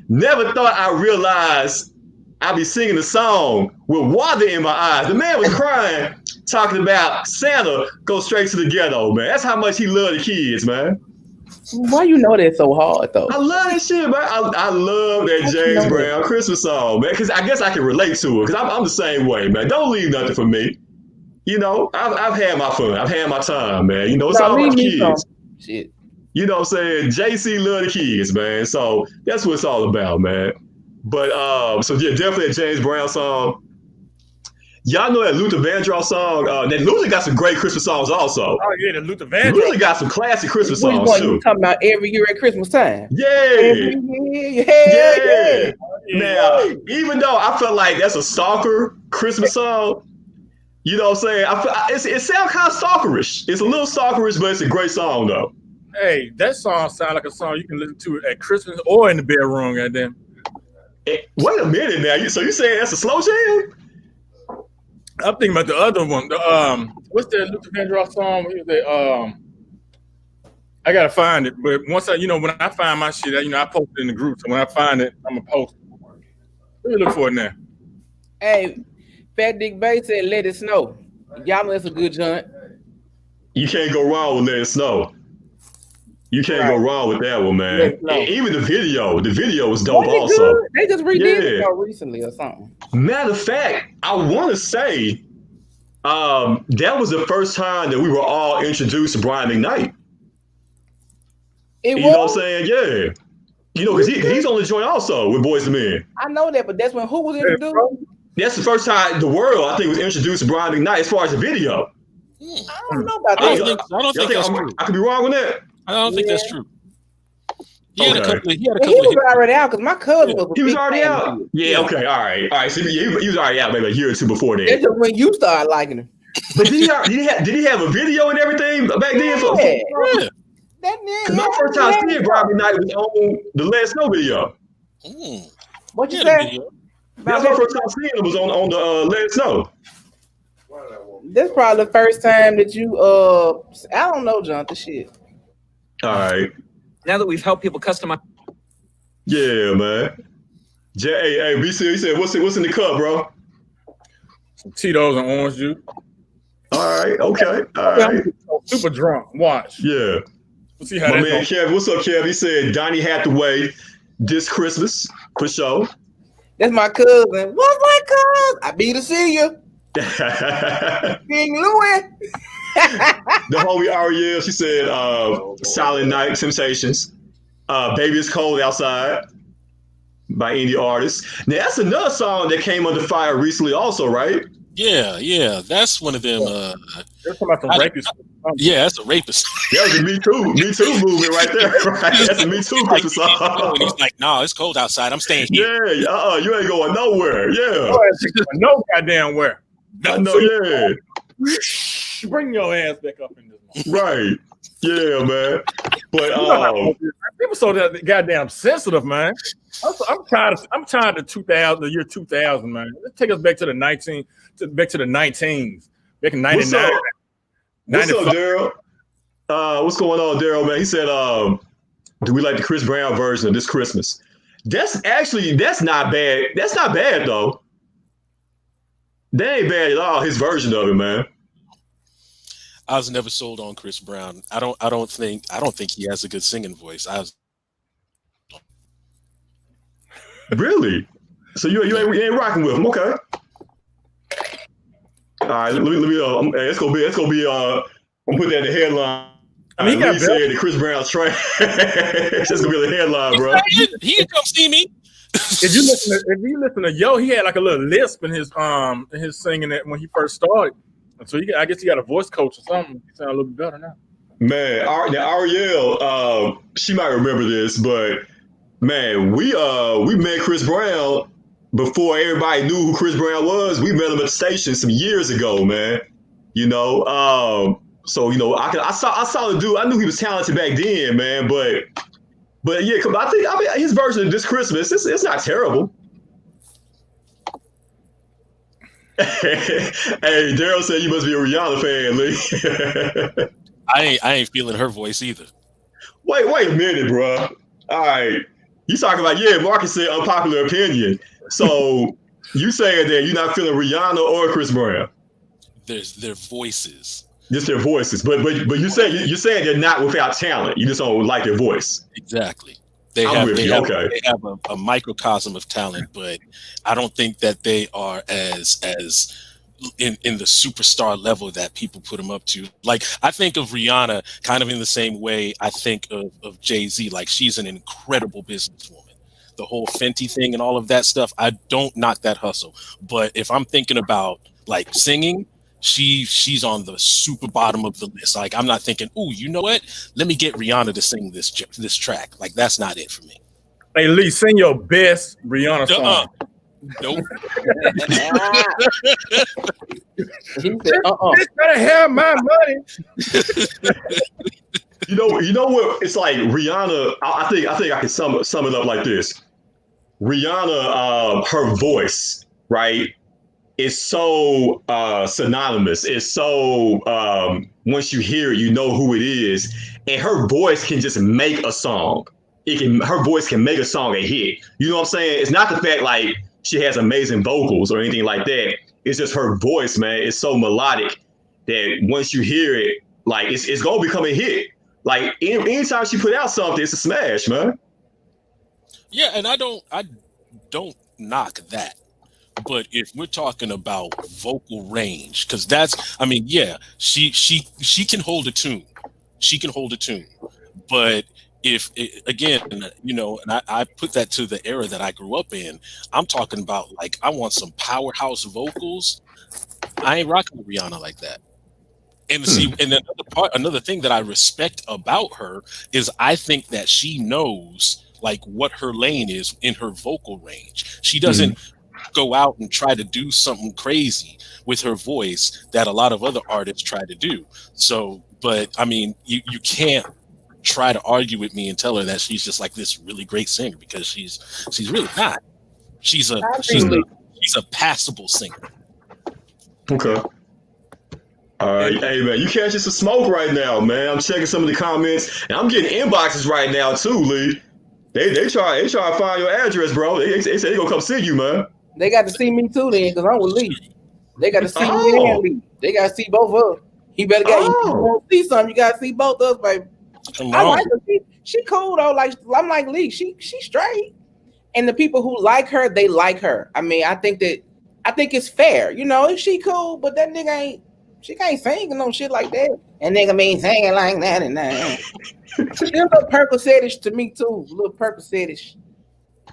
Never thought I realized I'd be singing a song with water in my eyes. The man was crying, talking about Santa go straight to the ghetto, man. That's how much he loved the kids, man. Why you know that so hard, though? I love that shit, man. I love that James Brown Christmas song, man, because I guess I can relate to it, because I'm the same way, man. Don't leave nothing for me. You know, I've had my fun. I've had my time, man. You know, it's all about the kids. Shit. You know what I'm saying? JC love the kids, man. So that's what it's all about, man. But so yeah, definitely a James Brown song. Y'all know that Luther Vandross song. That Luther got some great Christmas songs also. Oh yeah, the Luther Vandross. Luther got some classic Christmas songs too. You talking about every year at Christmas time? Yeah. Yeah. Now, even though I felt like that's a stalker Christmas song, you know what I'm saying? It sounds kind of stalkerish. It's a little stalkerish, but it's a great song though. Hey, that song sounds like a song you can listen to at Christmas or in the bedroom, goddamn. Wait a minute now. So you saying that's a slow jam? I'm thinking about the other one. What's that Luther Vandross song? I gotta find it. But once when I find my shit, I post it in the group. So when I find it, I'm gonna post it. Let me look for it now. Hey, Fat Dick Bay said, "Let it snow." Y'all know that's a good joint. You can't go wrong with Let It Snow. You can't go wrong with that one, man. Even the video was dope also. Good? They just redid it recently or something. Matter of fact, I want to say that was the first time that we were all introduced to Brian McKnight. You know what I'm saying? Yeah. You know, because he's on the joint also with Boyz II Men. I know that, but that's when who was introduced? That's the first time the world, I think, was introduced to Brian McKnight as far as the video. I don't know about that. I don't think that's true. I could be wrong with that. I don't think that's true. He had a couple. He was already out because my cousin was. He was already out. Yeah. Okay. All right. So he was already out maybe a year or two before that. That's just when you started liking him. But did he have a video and everything back then? Yeah. Because my first time seeing Brian McKnight was on the Let It Snow video. What you say? That's my first time seeing him was on the Let It Snow. This probably the first time that you I don't know, John. The shit. All right. Now that we've helped people customize. Yeah, man. Hey, BC, he said, what's in the cup, bro? Some Tito's and orange juice. All right. Okay. All right. Super drunk. Watch. Yeah. We'll see how my man Kev, what's up, Kev? He said Donny Hathaway this Christmas for sure. That's my cousin. What's my cousin? I be to see you. King Louis. The homie Ariel, she said, Silent Night, Temptations. Baby It's Cold Outside by indie artists. Now, that's another song that came under fire recently also, right? Yeah. That's one of them. They're talking about the rapist. Yeah, that's a rapist. That was a Me Too movement right there. Right? That's a Me Too Christmas song. And he's like, "No, it's cold outside. I'm staying here." Yeah, you ain't going nowhere. Yeah. No goddamn where. I know, yeah. Bring your ass back up in this one. Right. Yeah, man. But people so goddamn sensitive, man. I'm tired of 2000, the year 2000, man. Let's take us back to the 19s, back in 99. What's up, Daryl? What's going on, Daryl, man? He said, do we like the Chris Brown version of This Christmas? That's not bad. That's not bad though. That ain't bad at all, his version of it, man. I was never sold on Chris Brown. I don't think he has a good singing voice. Really? So you ain't rocking with him, okay? All right, let me it's gonna be I'm gonna put that in the headline. I mean, he said that Chris Brown's trash. That's gonna be the headline, bro. He didn't come see me. If you listen to Yo, he had like a little lisp in his singing it when he first started. And so I guess he got a voice coach or something. He sound a little bit better now. Man, Ariel, she might remember this, but man, we met Chris Brown before everybody knew who Chris Brown was. We met him at the station some years ago, man. You know, so you know, I saw the dude. I knew he was talented back then, man. But yeah, I mean his version of This Christmas, it's not terrible. Hey, Daryl said you must be a Rihanna fan, Lee. I ain't feeling her voice either. Wait a minute, bro. All right, you talking about Marcus said unpopular opinion. So you saying that you're not feeling Rihanna or Chris Brown? There's their voices. Just their voices, but you're saying they're not without talent. You just don't like their voice. Exactly. They have a microcosm of talent, but I don't think that they are as in the superstar level that people put them up to. Like, I think of Rihanna kind of in the same way I think of Jay-Z. Like, she's an incredible businesswoman. The whole Fenty thing and all of that stuff, I don't knock that hustle. But if I'm thinking about like singing, she's on the super bottom of the list. Like, I'm not thinking, ooh, you know what? Let me get Rihanna to sing this track. Like, that's not it for me. Hey, Lee, sing your best Rihanna song. Nope. He said, Bitch better have my money. You know what? It's like Rihanna. I think I can sum it up like this. Rihanna, her voice, right? It's so synonymous. It's so once you hear it, you know who it is, and her voice can just make a song. Her voice can make a song a hit. You know what I'm saying? It's not the fact like she has amazing vocals or anything like that. It's just her voice, man. It's so melodic that once you hear it, like it's gonna become a hit. Like anytime she put out something, it's a smash, man. Yeah, and I don't knock that. But if we're talking about vocal range, because she can hold a tune. She can hold a tune. But again, you know, and I put that to the era that I grew up in, I'm talking about like, I want some powerhouse vocals. I ain't rocking with Rihanna like that. And see, and another thing that I respect about her is I think that she knows like what her lane is in her vocal range. She doesn't go out and try to do something crazy with her voice that a lot of other artists try to do. So, but I mean, you can't try to argue with me and tell her that she's just like this really great singer, because she's really not. She's a passable singer. Okay. All right, hey man, you catching some smoke right now, man. I'm checking some of the comments, and I'm getting inboxes right now too, Lee. They try to find your address, bro. They say they gonna come see you, man. They got to see me too, then, because I'm with Lee. They got to see me and Lee. They got to see both of us. He better get you want to see something. You got to see both of us, baby. I like her. She cool though. Like, I'm like Lee. She straight, and the people who like her, they like her. I mean, I think it's fair. You know, if she cool, but that nigga ain't. She can't sing no shit like that. And nigga mean singing like that and that. She's a little Percocetish to me too. A little Percocetish.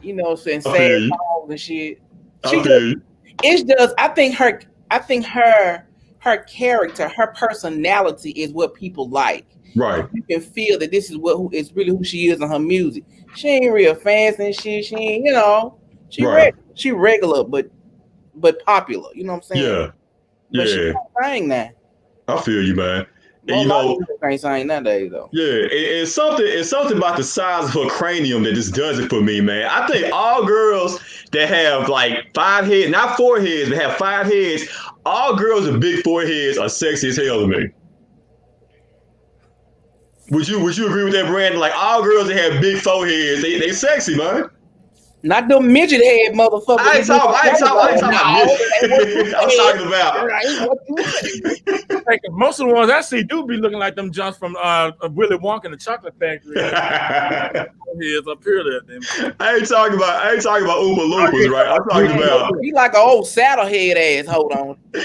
You know, saying sad songs and shit. It's just I think her character, her personality is what people like. Right. You can feel that this is it's really who she is in her music. She ain't real fancy and shit. She ain't, you know, she regular but popular. You know what I'm saying? Yeah. But she not saying that. I feel you, man. You know, can't sing nowadays though. Yeah, it's something about the size of her cranium that just does it for me, man. I think all girls that have like 5 heads, not 4 heads, but have 5 heads, all girls with big foreheads are sexy as hell to me. Would you agree with that, Brandon? Like all girls that have big foreheads, they sexy, man. Not them midget head motherfuckers. I ain't talking about midget. I'm talking about. Most of the ones I see do be looking like them Johns from Willy Wonka and the Chocolate Factory. Heads up here there. I ain't talking about Oompa Loompas, right? I'm talking about. He like an old saddle head ass. Hold on. A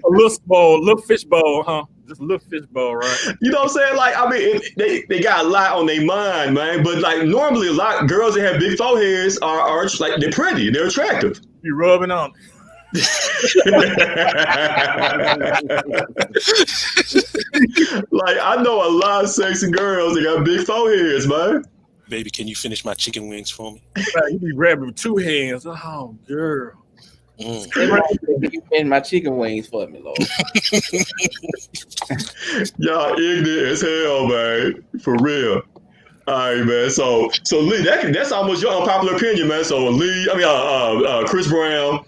little fish bowl, huh? Just a little fish bowl, right? You know what I'm saying? Like, I mean, they got a lot on their mind, man. But like normally, a lot of girls that have big foreheads are like they're pretty, they're attractive. You rubbing on. Like I know a lot of sexy girls that got big foreheads, man. Baby, can you finish my chicken wings for me? You be grabbing with 2 hands. Oh, girl. You finish my chicken wings for me, Lord. Y'all ignorant as hell, man. For real. All right, man. So Lee, that's almost your unpopular opinion, man. So Lee, Chris Brown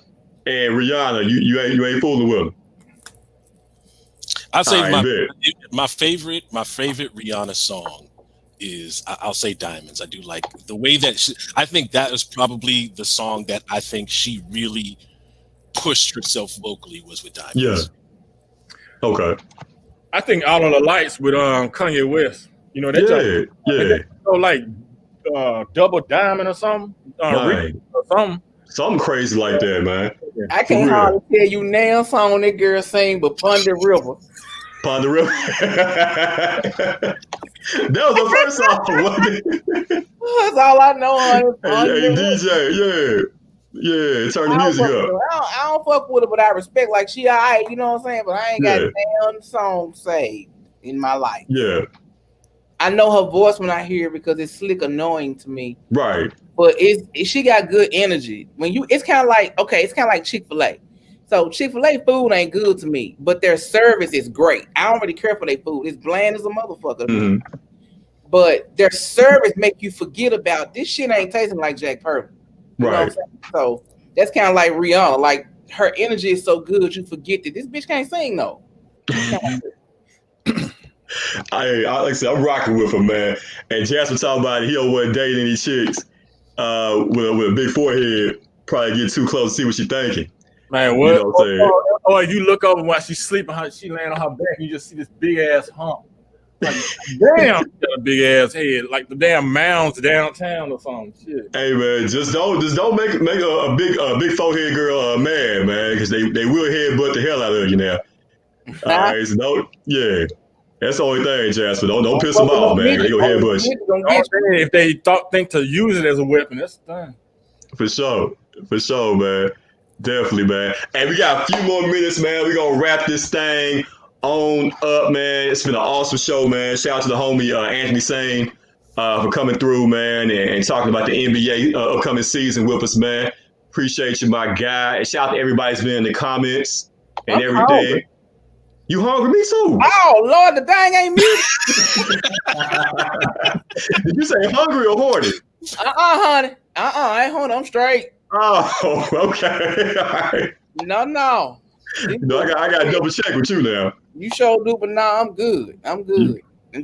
and Rihanna, you ain't fooling with them. I'll say my favorite Rihanna song is I'll say Diamonds. I do like the way that I think that is probably the song that I think she really pushed herself vocally was with Diamonds. Yeah. Okay. I think Out of the Lights with Kanye West. You know that. Like Double Diamond or something. Or something. Something crazy like that, man. I can't hardly tell you now song that girl sing, but Ponder River. Ponder River. That was the first song, wasn't it? That's all I know, honey. Hey, DJ, yeah, turn the music up. I don't fuck with her, but I respect. Like she alright, you know what I'm saying? But I ain't got damn song saved in my life. Yeah. I know her voice when I hear it because it's slick annoying to me. Right. But she got good energy. It's kind of like Chick-fil-A. So Chick-fil-A food ain't good to me, but their service is great. I don't really care for their food. It's bland as a motherfucker. Mm-hmm. But their service make you forget about this shit ain't tasting like Jack Purdy. You know what I'm saying? So that's kind of like Rihanna. Like her energy is so good, you forget that this bitch can't sing though. Like I said, I'm rocking with him, man. And Jasper talking about he don't want to date any chicks with a big forehead. Probably get too close to see what she's thinking. Man, what? You know what I'm saying? Or you look over while she's sleeping, she laying on her back, you just see this big ass hump. Like, damn, she got a big ass head, like the damn mounds downtown or something. Shit. Hey man, just don't make a big forehead girl mad, man, because they will headbutt the hell out of you now. All right, so that's the only thing, Jasper. Don't piss them off, man. They go headbutt you. If they think to use it as a weapon, that's the thing. For sure, man. Definitely, man. And we got a few more minutes, man. We're gonna wrap this thing on up, man. It's been an awesome show, man. Shout out to the homie Anthony Sain for coming through, man, and talking about the NBA upcoming season with us, man. Appreciate you, my guy. And shout out to everybody who's been in the comments and everything. Hungry. You hungry? Me too. Oh Lord, the thing ain't me. Did you say hungry or horny? Honey. I ain't horny. I'm straight. Oh, okay. All right. No. No, I got to double check with you now. You sure do, but nah, I'm good. You good? I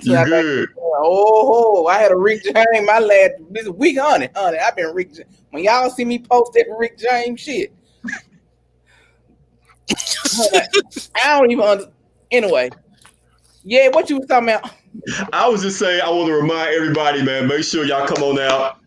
had a Rick James. My lad, this week, honey. I've been Rick James. When y'all see me post that Rick James shit, I don't even understand. Anyway, yeah, what you was talking about? I was just saying, I want to remind everybody, man, make sure y'all come on out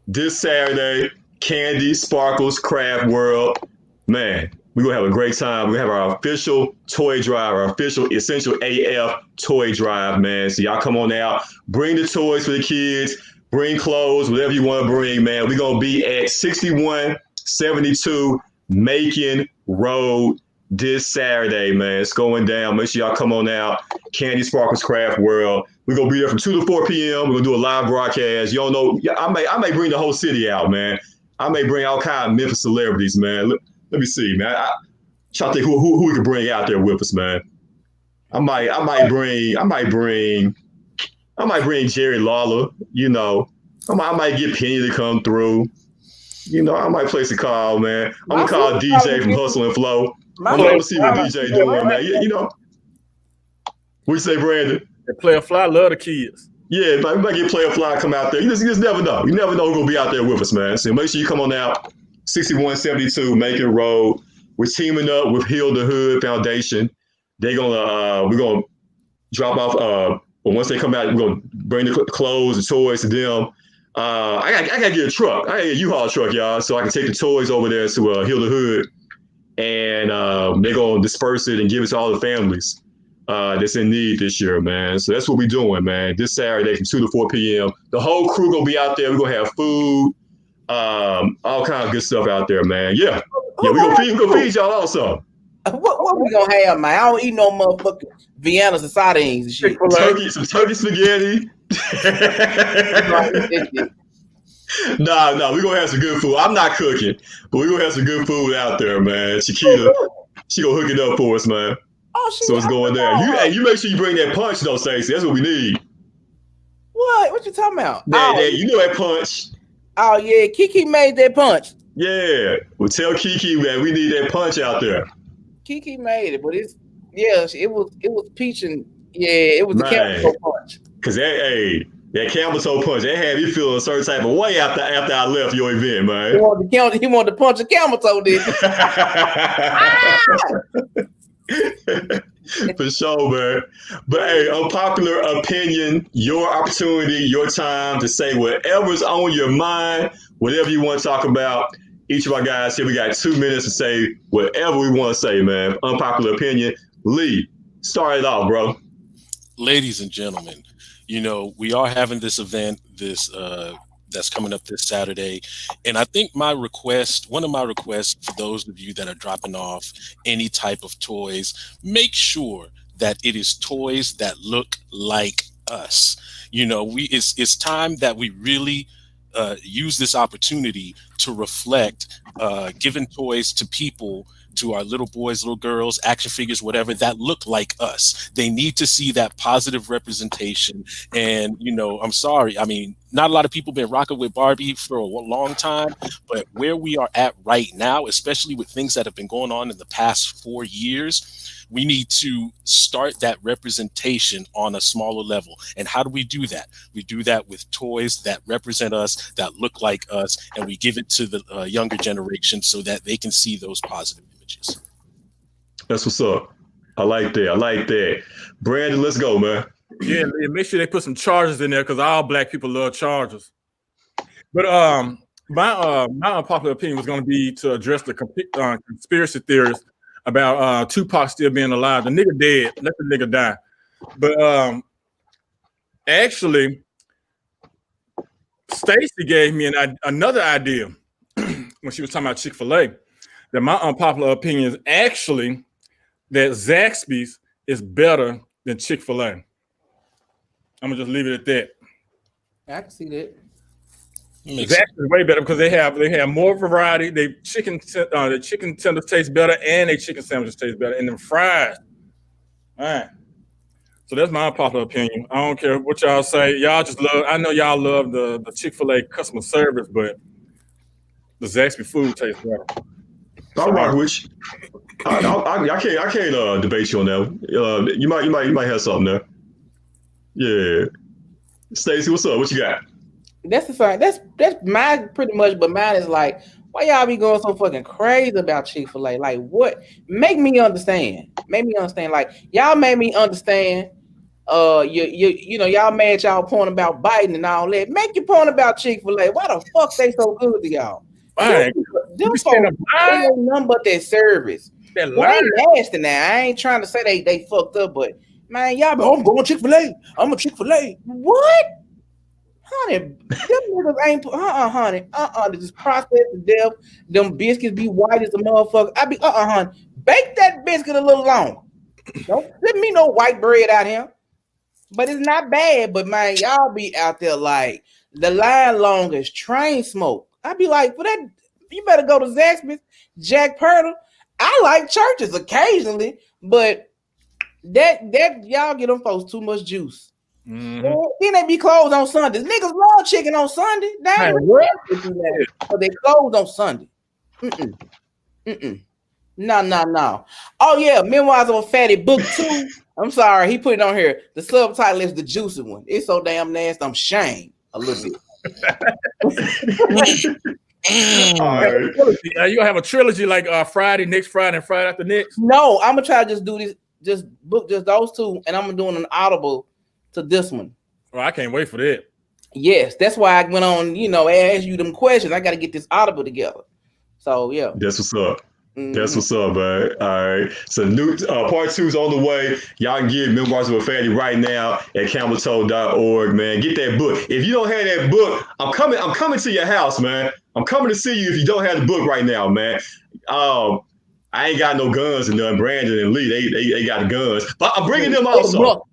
this Saturday. Candy Sparkles Craft World, man, we're gonna have a great time. We have our official toy drive, our official Essential AF toy drive, man. So y'all come on out, bring the toys for the kids, bring clothes, whatever you want to bring, man. We're gonna be at 6172 Macon Road this Saturday, man. It's going down. Make sure y'all come on out. Candy Sparkles Craft World. We're gonna be there from 2 to 4 p.m. We're gonna do a live broadcast. Y'all know, I may bring the whole city out, man. I may bring all kind of Memphis celebrities, man. Let me see, man. I try to think who we can bring out there with us, man. I might bring Jerry Lawler. You know, I might get Penny to come through. You know, I might place a call, man. I'm gonna call DJ from Hustle and Flow. I'm gonna see what DJ doing, man. You know, what you say, Brandon? The Player Fly love the kids. Yeah, we might get Player Fly come out there. You just never know. You never know who's gonna be out there with us, man. So make sure you come on out. 6172 Macon Road. We're teaming up with Heal the Hood Foundation. We're gonna drop off. But once they come out, we're gonna bring the clothes and toys to them. I gotta get a truck. I gotta get a U-Haul truck, y'all, so I can take the toys over there to Heal the Hood, and they're gonna disperse it and give it to all the families that's in need this year, man. So that's what we're doing, man. This Saturday from 2 to 4 p.m. The whole crew gonna be out there. We're gonna have food, all kinds of good stuff out there, man. Yeah, we're gonna feed y'all also. What we gonna have, man? I don't eat no motherfucking Viennas and sardines and shit. Some turkey spaghetti. Nah, we're gonna have some good food. I'm not cooking, but we're gonna have some good food out there, man. Chiquita, she gonna hook it up for us, man. So it's going down. You make sure you bring that punch though, Stacey. That's what we need. What you talking about? You know that punch. Oh yeah, Kiki made that punch. Yeah, well tell Kiki, man, we need that punch out there. Kiki made it, but it was peach and it was the camel toe punch. Cause that camel toe punch, that had me feeling a certain type of way after I left your event, man. He wanted to punch a camel toe, did For sure, man. But hey, unpopular opinion, your opportunity, your time to say whatever's on your mind, whatever you want to talk about. Each of our guys here, we got 2 minutes to say whatever we want to say, man. Unpopular opinion. Lee, start it off, bro. Ladies and gentlemen, you know, we are having this event that's coming up this Saturday. And I think one of my requests for those of you that are dropping off any type of toys, make sure that it is toys that look like us. You know, it's time that we really use this opportunity to reflect, giving toys to people, to our little boys, little girls, action figures, whatever, that look like us. They need to see that positive representation. And, you know, I'm sorry. I mean, not a lot of people been rocking with Barbie for a long time, but where we are at right now, especially with things that have been going on in the past 4 years, we need to start that representation on a smaller level. And how do we do that? We do that with toys that represent us, that look like us, and we give it to the younger generation so that they can see those positive images. That's what's up. I like that. Brandon, let's go, man. Yeah, make sure they put some chargers in there because all black people love chargers. But my unpopular opinion was going to be to address the conspiracy theories about Tupac still being alive. The nigga dead. Let the nigga die. But actually, Stacey gave me another idea when she was talking about Chick-fil-A. That my unpopular opinion is actually that Zaxby's is better than Chick-fil-A. I'm gonna just leave it at that. I can see that. Zaxby's is way better because they have more variety. The chicken tenders taste better, and their chicken sandwiches taste better, and them fries. All right. So that's my unpopular opinion. I don't care what y'all say. Y'all just love. I know y'all love the Chick-fil-A customer service, but the Zaxby food tastes better. I'm right with you. I can't debate you on that. You might have something there. Yeah. Stacey, what's up? What you got? That's the thing. That's mine pretty much, but mine is like, why y'all be going so fucking crazy about Chick-fil-A? Like, what? Make me understand. Like, y'all made me understand. You know, y'all mad y'all point about Biden and all that. Make your point about Chick-fil-A. Why the fuck they so good to y'all? Right. Them folks ain't nothing but their service. They nasty now. I ain't trying to say they fucked up, but man, y'all be, I'm going Chick-fil-A. I'm a Chick-fil-A. What? Honey, them niggas ain't honey. This processed to death. Them biscuits be white as a motherfucker. I be honey. Bake that biscuit a little longer. Don't send me no white bread out here. But it's not bad. But man, y'all be out there like the line long as train smoke. I be like, for that, you better go to Zaxby's, Jack Purtle. I like churches occasionally, but That y'all get them folks too much juice. Mm-hmm. Then they be closed on Sundays. Niggas love chicken on Sunday. They ain't really so they closed on Sunday. No. Oh yeah, Memoirs of a Fatty Book 2. I'm sorry, he put it on here. The subtitle is the juicy one. It's so damn nasty. I'm shamed a little bit. All right. You gonna have a trilogy like Friday, next Friday, and Friday after next? No, I'm gonna try to just do this, just book just those two, and I'm doing an audible to this one. Oh, I can't wait for that. Yes, that's why I went on, ask you them questions. I got to get this audible together. So yeah, that's what's up. That's what's up, man. All right. So new part 2's on the way. Y'all can get Memoirs of a Fatty right now at cameltoe.org, man. Get that book. If you don't have that book, I'm coming to your house, man. I'm coming to see you if you don't have the book right now, man. I ain't got no guns and none. Brandon and Lee, they got the guns. But I'm bringing them also.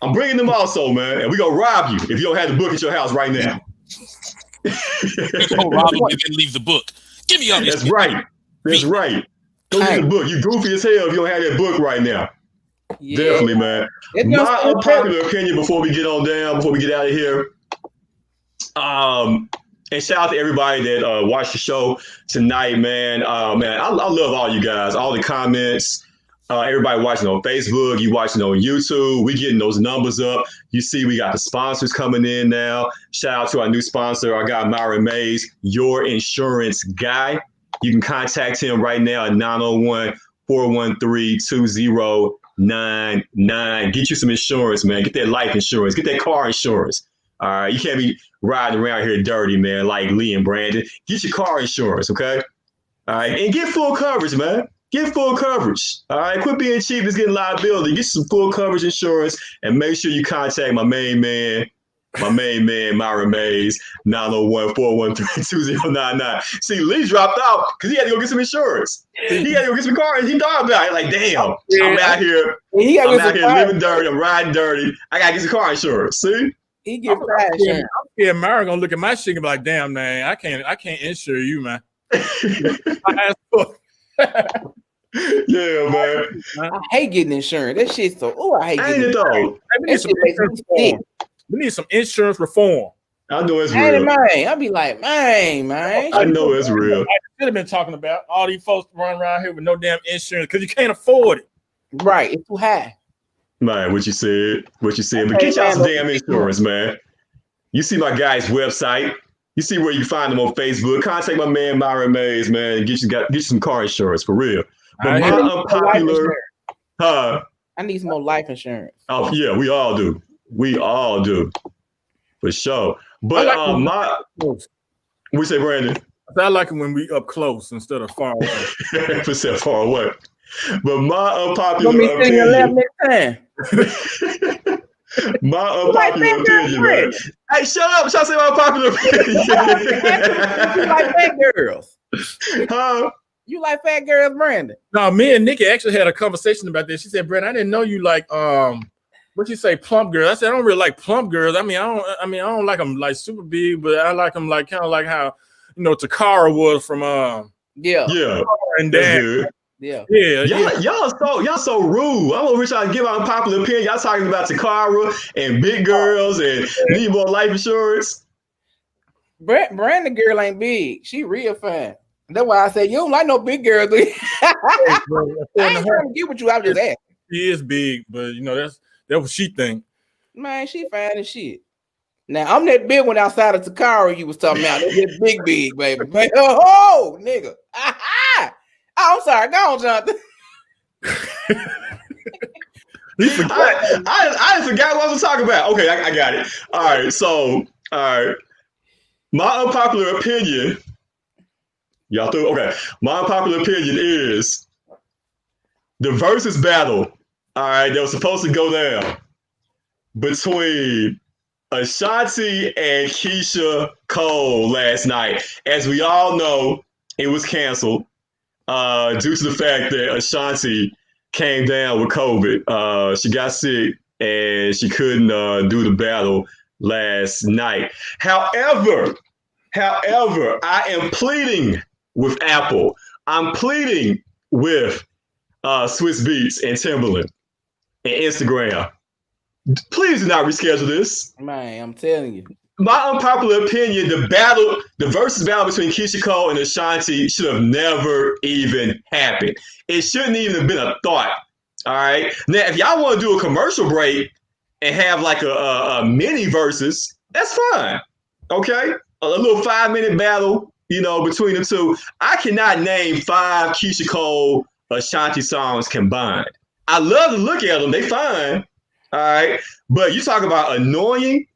I'm bringing them also, man. And we're going to rob you if you don't have the book at your house right now. We're going to rob them and then leave the book. Give me all this. That's right. That's right. Go get the book. You goofy as hell if you don't have that book right now. Yeah. Definitely, man. My unpopular opinion before we get on down, before we get out of here. And shout out to everybody that watched the show tonight, man. Man, I love all you guys, all the comments. Everybody watching on Facebook, you watching on YouTube. We getting those numbers up. You see, we got the sponsors coming in now. Shout out to our new sponsor. I got Myron Mays, your insurance guy. You can contact him right now at 901-413-2099. Get you some insurance, man. Get that life insurance. Get that car insurance. All right. You can't be riding around here dirty, man, like Lee and Brandon. Get your car insurance, okay? All right. And get full coverage, man. Get full coverage. All right. Quit being cheap. It's getting liability. Get some full coverage insurance and make sure you contact my main man, Myron Mays, 901-413-2099. See, Lee dropped out because he had to go get some insurance. He had to go get some cars. He thought about it. Like, damn, I'm out here living dirty. I'm riding dirty. I got to get some car insurance. See? He get fast. Yeah, Myron going to look at my shit and be like, damn, man, I can't insure you, man. Yeah, man. I hate getting insurance. That shit's so. I hate getting it though. We need some insurance reform. I know it's real. Man, I'll be like, man. I know it's real. I should have been talking about all these folks running around here with no damn insurance because you can't afford it. Right, it's too high. Man, what you said. But get y'all some damn insurance, man. You see my guy's website. You see where you find him on Facebook. Contact my man Myron Mays, man, and get you some car insurance for real. But my unpopular, I need some more life insurance. Oh yeah, we all do. For sure. But we say, Brandon. I like it when we up close instead of far away. Instead of far away. But my unpopular opinion. My unpopular opinion, man. Hey, shut up! I'm trying to say my unpopular opinion. You like fat girls? Huh? You like fat girls, Brandon? No, me and Nikki actually had a conversation about this. She said, "Brandon, I didn't know you like what you say, plump girls." I said, "I don't really like plump girls. I don't like them like super big, but I like them like kind of like how Takara was from yeah, and Dan." Yeah. Y'all so rude. I'm over trying to give out a popular opinion. Y'all talking about Takara and big girls and need more life insurance. Brandon girl ain't big. She real fine. That's why I said you don't like no big girls. I ain't trying to get with you. I'm just asking. She is big, but that's what she think. Man, she fine as shit. Now I'm that big one outside of Takara you was talking about. That's big, baby. Man, oh, nigga. Oh, I'm sorry. Go on, Jonathan. I forgot what I was talking about. Okay, I got it. All right. So, my unpopular opinion. Y'all through? Okay. My unpopular opinion is the versus battle. All right, that was supposed to go down between Ashanti and Keisha Cole last night. As we all know, it was canceled. Due to the fact that Ashanti came down with COVID. She got sick and she couldn't do the battle last night. However, I am pleading with Apple. I'm pleading with Swiss Beats and Timberland. and Instagram. Please do not reschedule this. Man, I'm telling you. My unpopular opinion, the versus battle between Keisha Cole and Ashanti should have never even happened. It shouldn't even have been a thought. All right. Now, if y'all want to do a commercial break and have like a mini versus, that's fine. Okay. A little 5-minute battle, between the two. I cannot name 5 Keisha Cole Ashanti songs combined. I love to look at them. They fine. All right. But you talk about annoying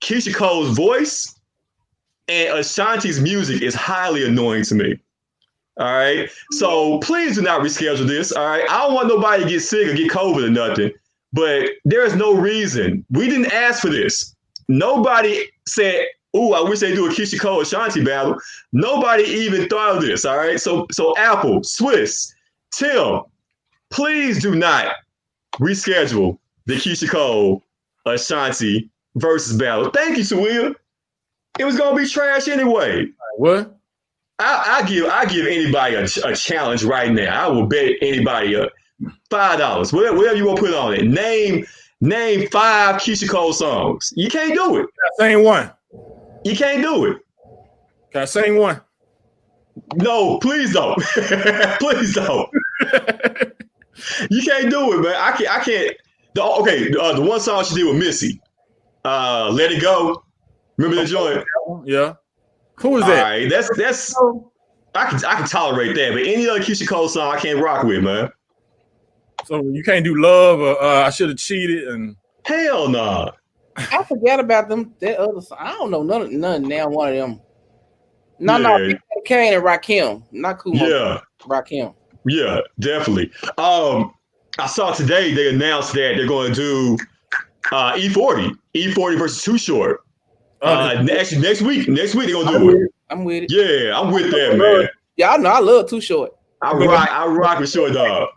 Keisha Cole's voice and Ashanti's music is highly annoying to me. All right. So please do not reschedule this. All right. I don't want nobody to get sick or get COVID or nothing, but there is no reason. We didn't ask for this. Nobody said, "Ooh, I wish they do a Keisha Cole Ashanti battle." Nobody even thought of this. All right. So Apple, Swiss, Tim, please do not reschedule the Keisha Cole Ashanti versus battle. Thank you, Sawia. It was gonna be trash anyway. What? I give anybody a challenge right now. I will bet anybody $5, whatever you want to put on it. Name 5 Keisha Cole songs. You can't do it. Can I sing one? You can't do it. Can I sing one? No, please don't. Please don't. You can't do it, man. I can't. The one song she did with Missy, "Let It Go." Remember the joint? Yeah. Who is that? All right, that's. I can tolerate that, but any other Keisha Cole song I can't rock with, man. So you can't do "Love" or "I Should Have Cheated" and. Hell no. Nah. I forget about them. That other song. I don't know none now. One of them. No, Kane and Rakim, not Kumar. Yeah, Rakim. Yeah, definitely. I saw today they announced that they're going to do E40 versus Too Short. Actually, next week they're going to do it. I'm with it. Yeah, I'm with that, man. Yeah, I know. I love Too Short. I rock with Short Dog.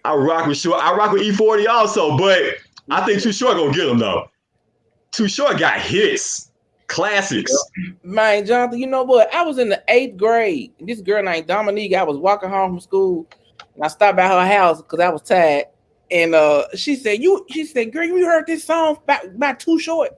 I rock with E40 also, but I think Too Short gonna get him though. Too Short got hits, classics. Man, Jonathan, you know what? I was in the 8th grade. And this girl named Dominique, I was walking home from school, and I stopped by her house because I was tired. And she said, "Girl, you heard this song about Too Short?"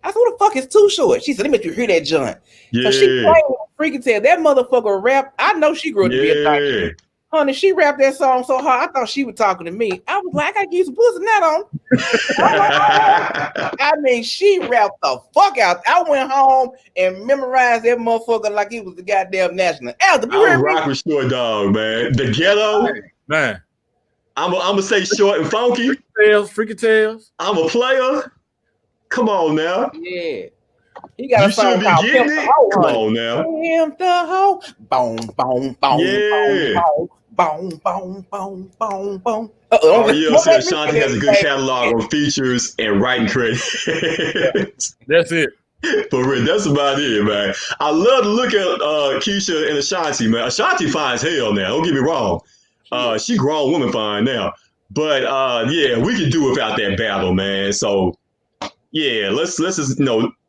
I said, "Who the fuck is Too Short?" She said, "Let me let you hear that joint." Yeah. So she played freaking tell that motherfucker rap. I know she grew up to be a doctor. Honey, she rapped that song so hard, I thought she was talking to me. I was like, I gotta get some pussy that on. I mean, she rapped the fuck out. I went home and memorized that motherfucker like it was the goddamn national anthem. I rock with Short Dog, man. The Ghetto, man. I'm gonna say Short and Funky. Freaky Tales. I'm a player. Come on now. Yeah. He got you should be getting it. Come on now. Pimp the hoe. Boom, boom, boom. Yeah. Boom, boom, boom, boom, boom. Oh, yeah, so Ashanti has a good catalog of features and writing credit. That's it. For real, that's about it, man. I love to look at Keisha and Ashanti, man. Ashanti fine as hell now. Don't get me wrong. She grown woman fine now. But yeah, we can do without that battle, man. So yeah, let's just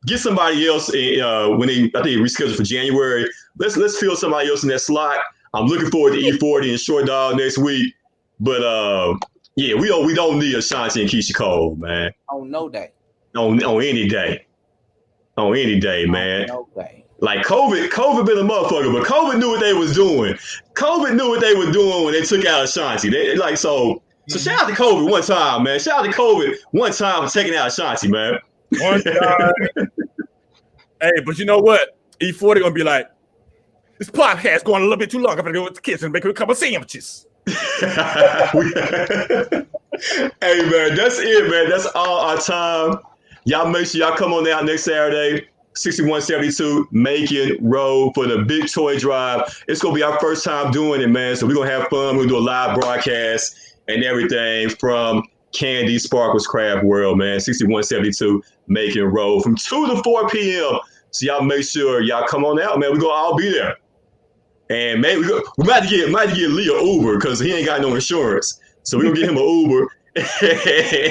get somebody else when I think they rescheduled for January. Let's fill somebody else in that slot. I'm looking forward to E40 and Short Dog next week. But yeah, we don't need Ashanti and Keisha Cole, man. On no day. On any day. On any day, man. No day. Like COVID been a motherfucker, but COVID knew what they was doing. COVID knew what they were doing when they took out Ashanti. So shout out to COVID one time, man. Shout out to COVID one time for taking out Ashanti, man. One time. Hey, but you know what? E40 gonna be like, this podcast going a little bit too long. I'm gonna go with the kids and make a couple of sandwiches. Hey, man, that's it, man. That's all our time. Y'all make sure y'all come on out next Saturday, 6172 Macon Road for the big toy drive. It's gonna be our first time doing it, man. So we're gonna have fun. We're gonna do a live broadcast and everything from Candy Sparkles Craft World, man. 6172 Macon Road from 2 to 4 p.m. So y'all make sure y'all come on out, man. We're gonna all be there. And maybe we might have to get Lee an Uber because he ain't got no insurance. So we're gonna get him an Uber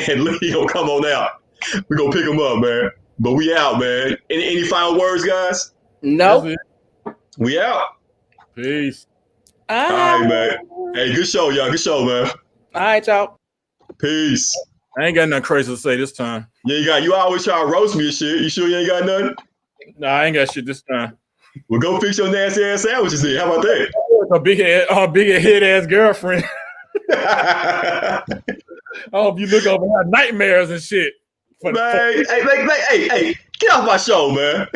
and Lee gonna come on out. We're gonna pick him up, man. But we out, man. Any final words, guys? No. We out. Peace. All right, man. Hey, good show, y'all. Good show, man. All right, y'all. Peace. I ain't got nothing crazy to say this time. Yeah, you always try to roast me and shit. You sure you ain't got nothing? Nah, I ain't got shit this time. Well, go fix your nasty ass sandwiches then. How about that? A big head ass girlfriend. I hope you look over and have nightmares and shit. Man, hey, get off my show, man.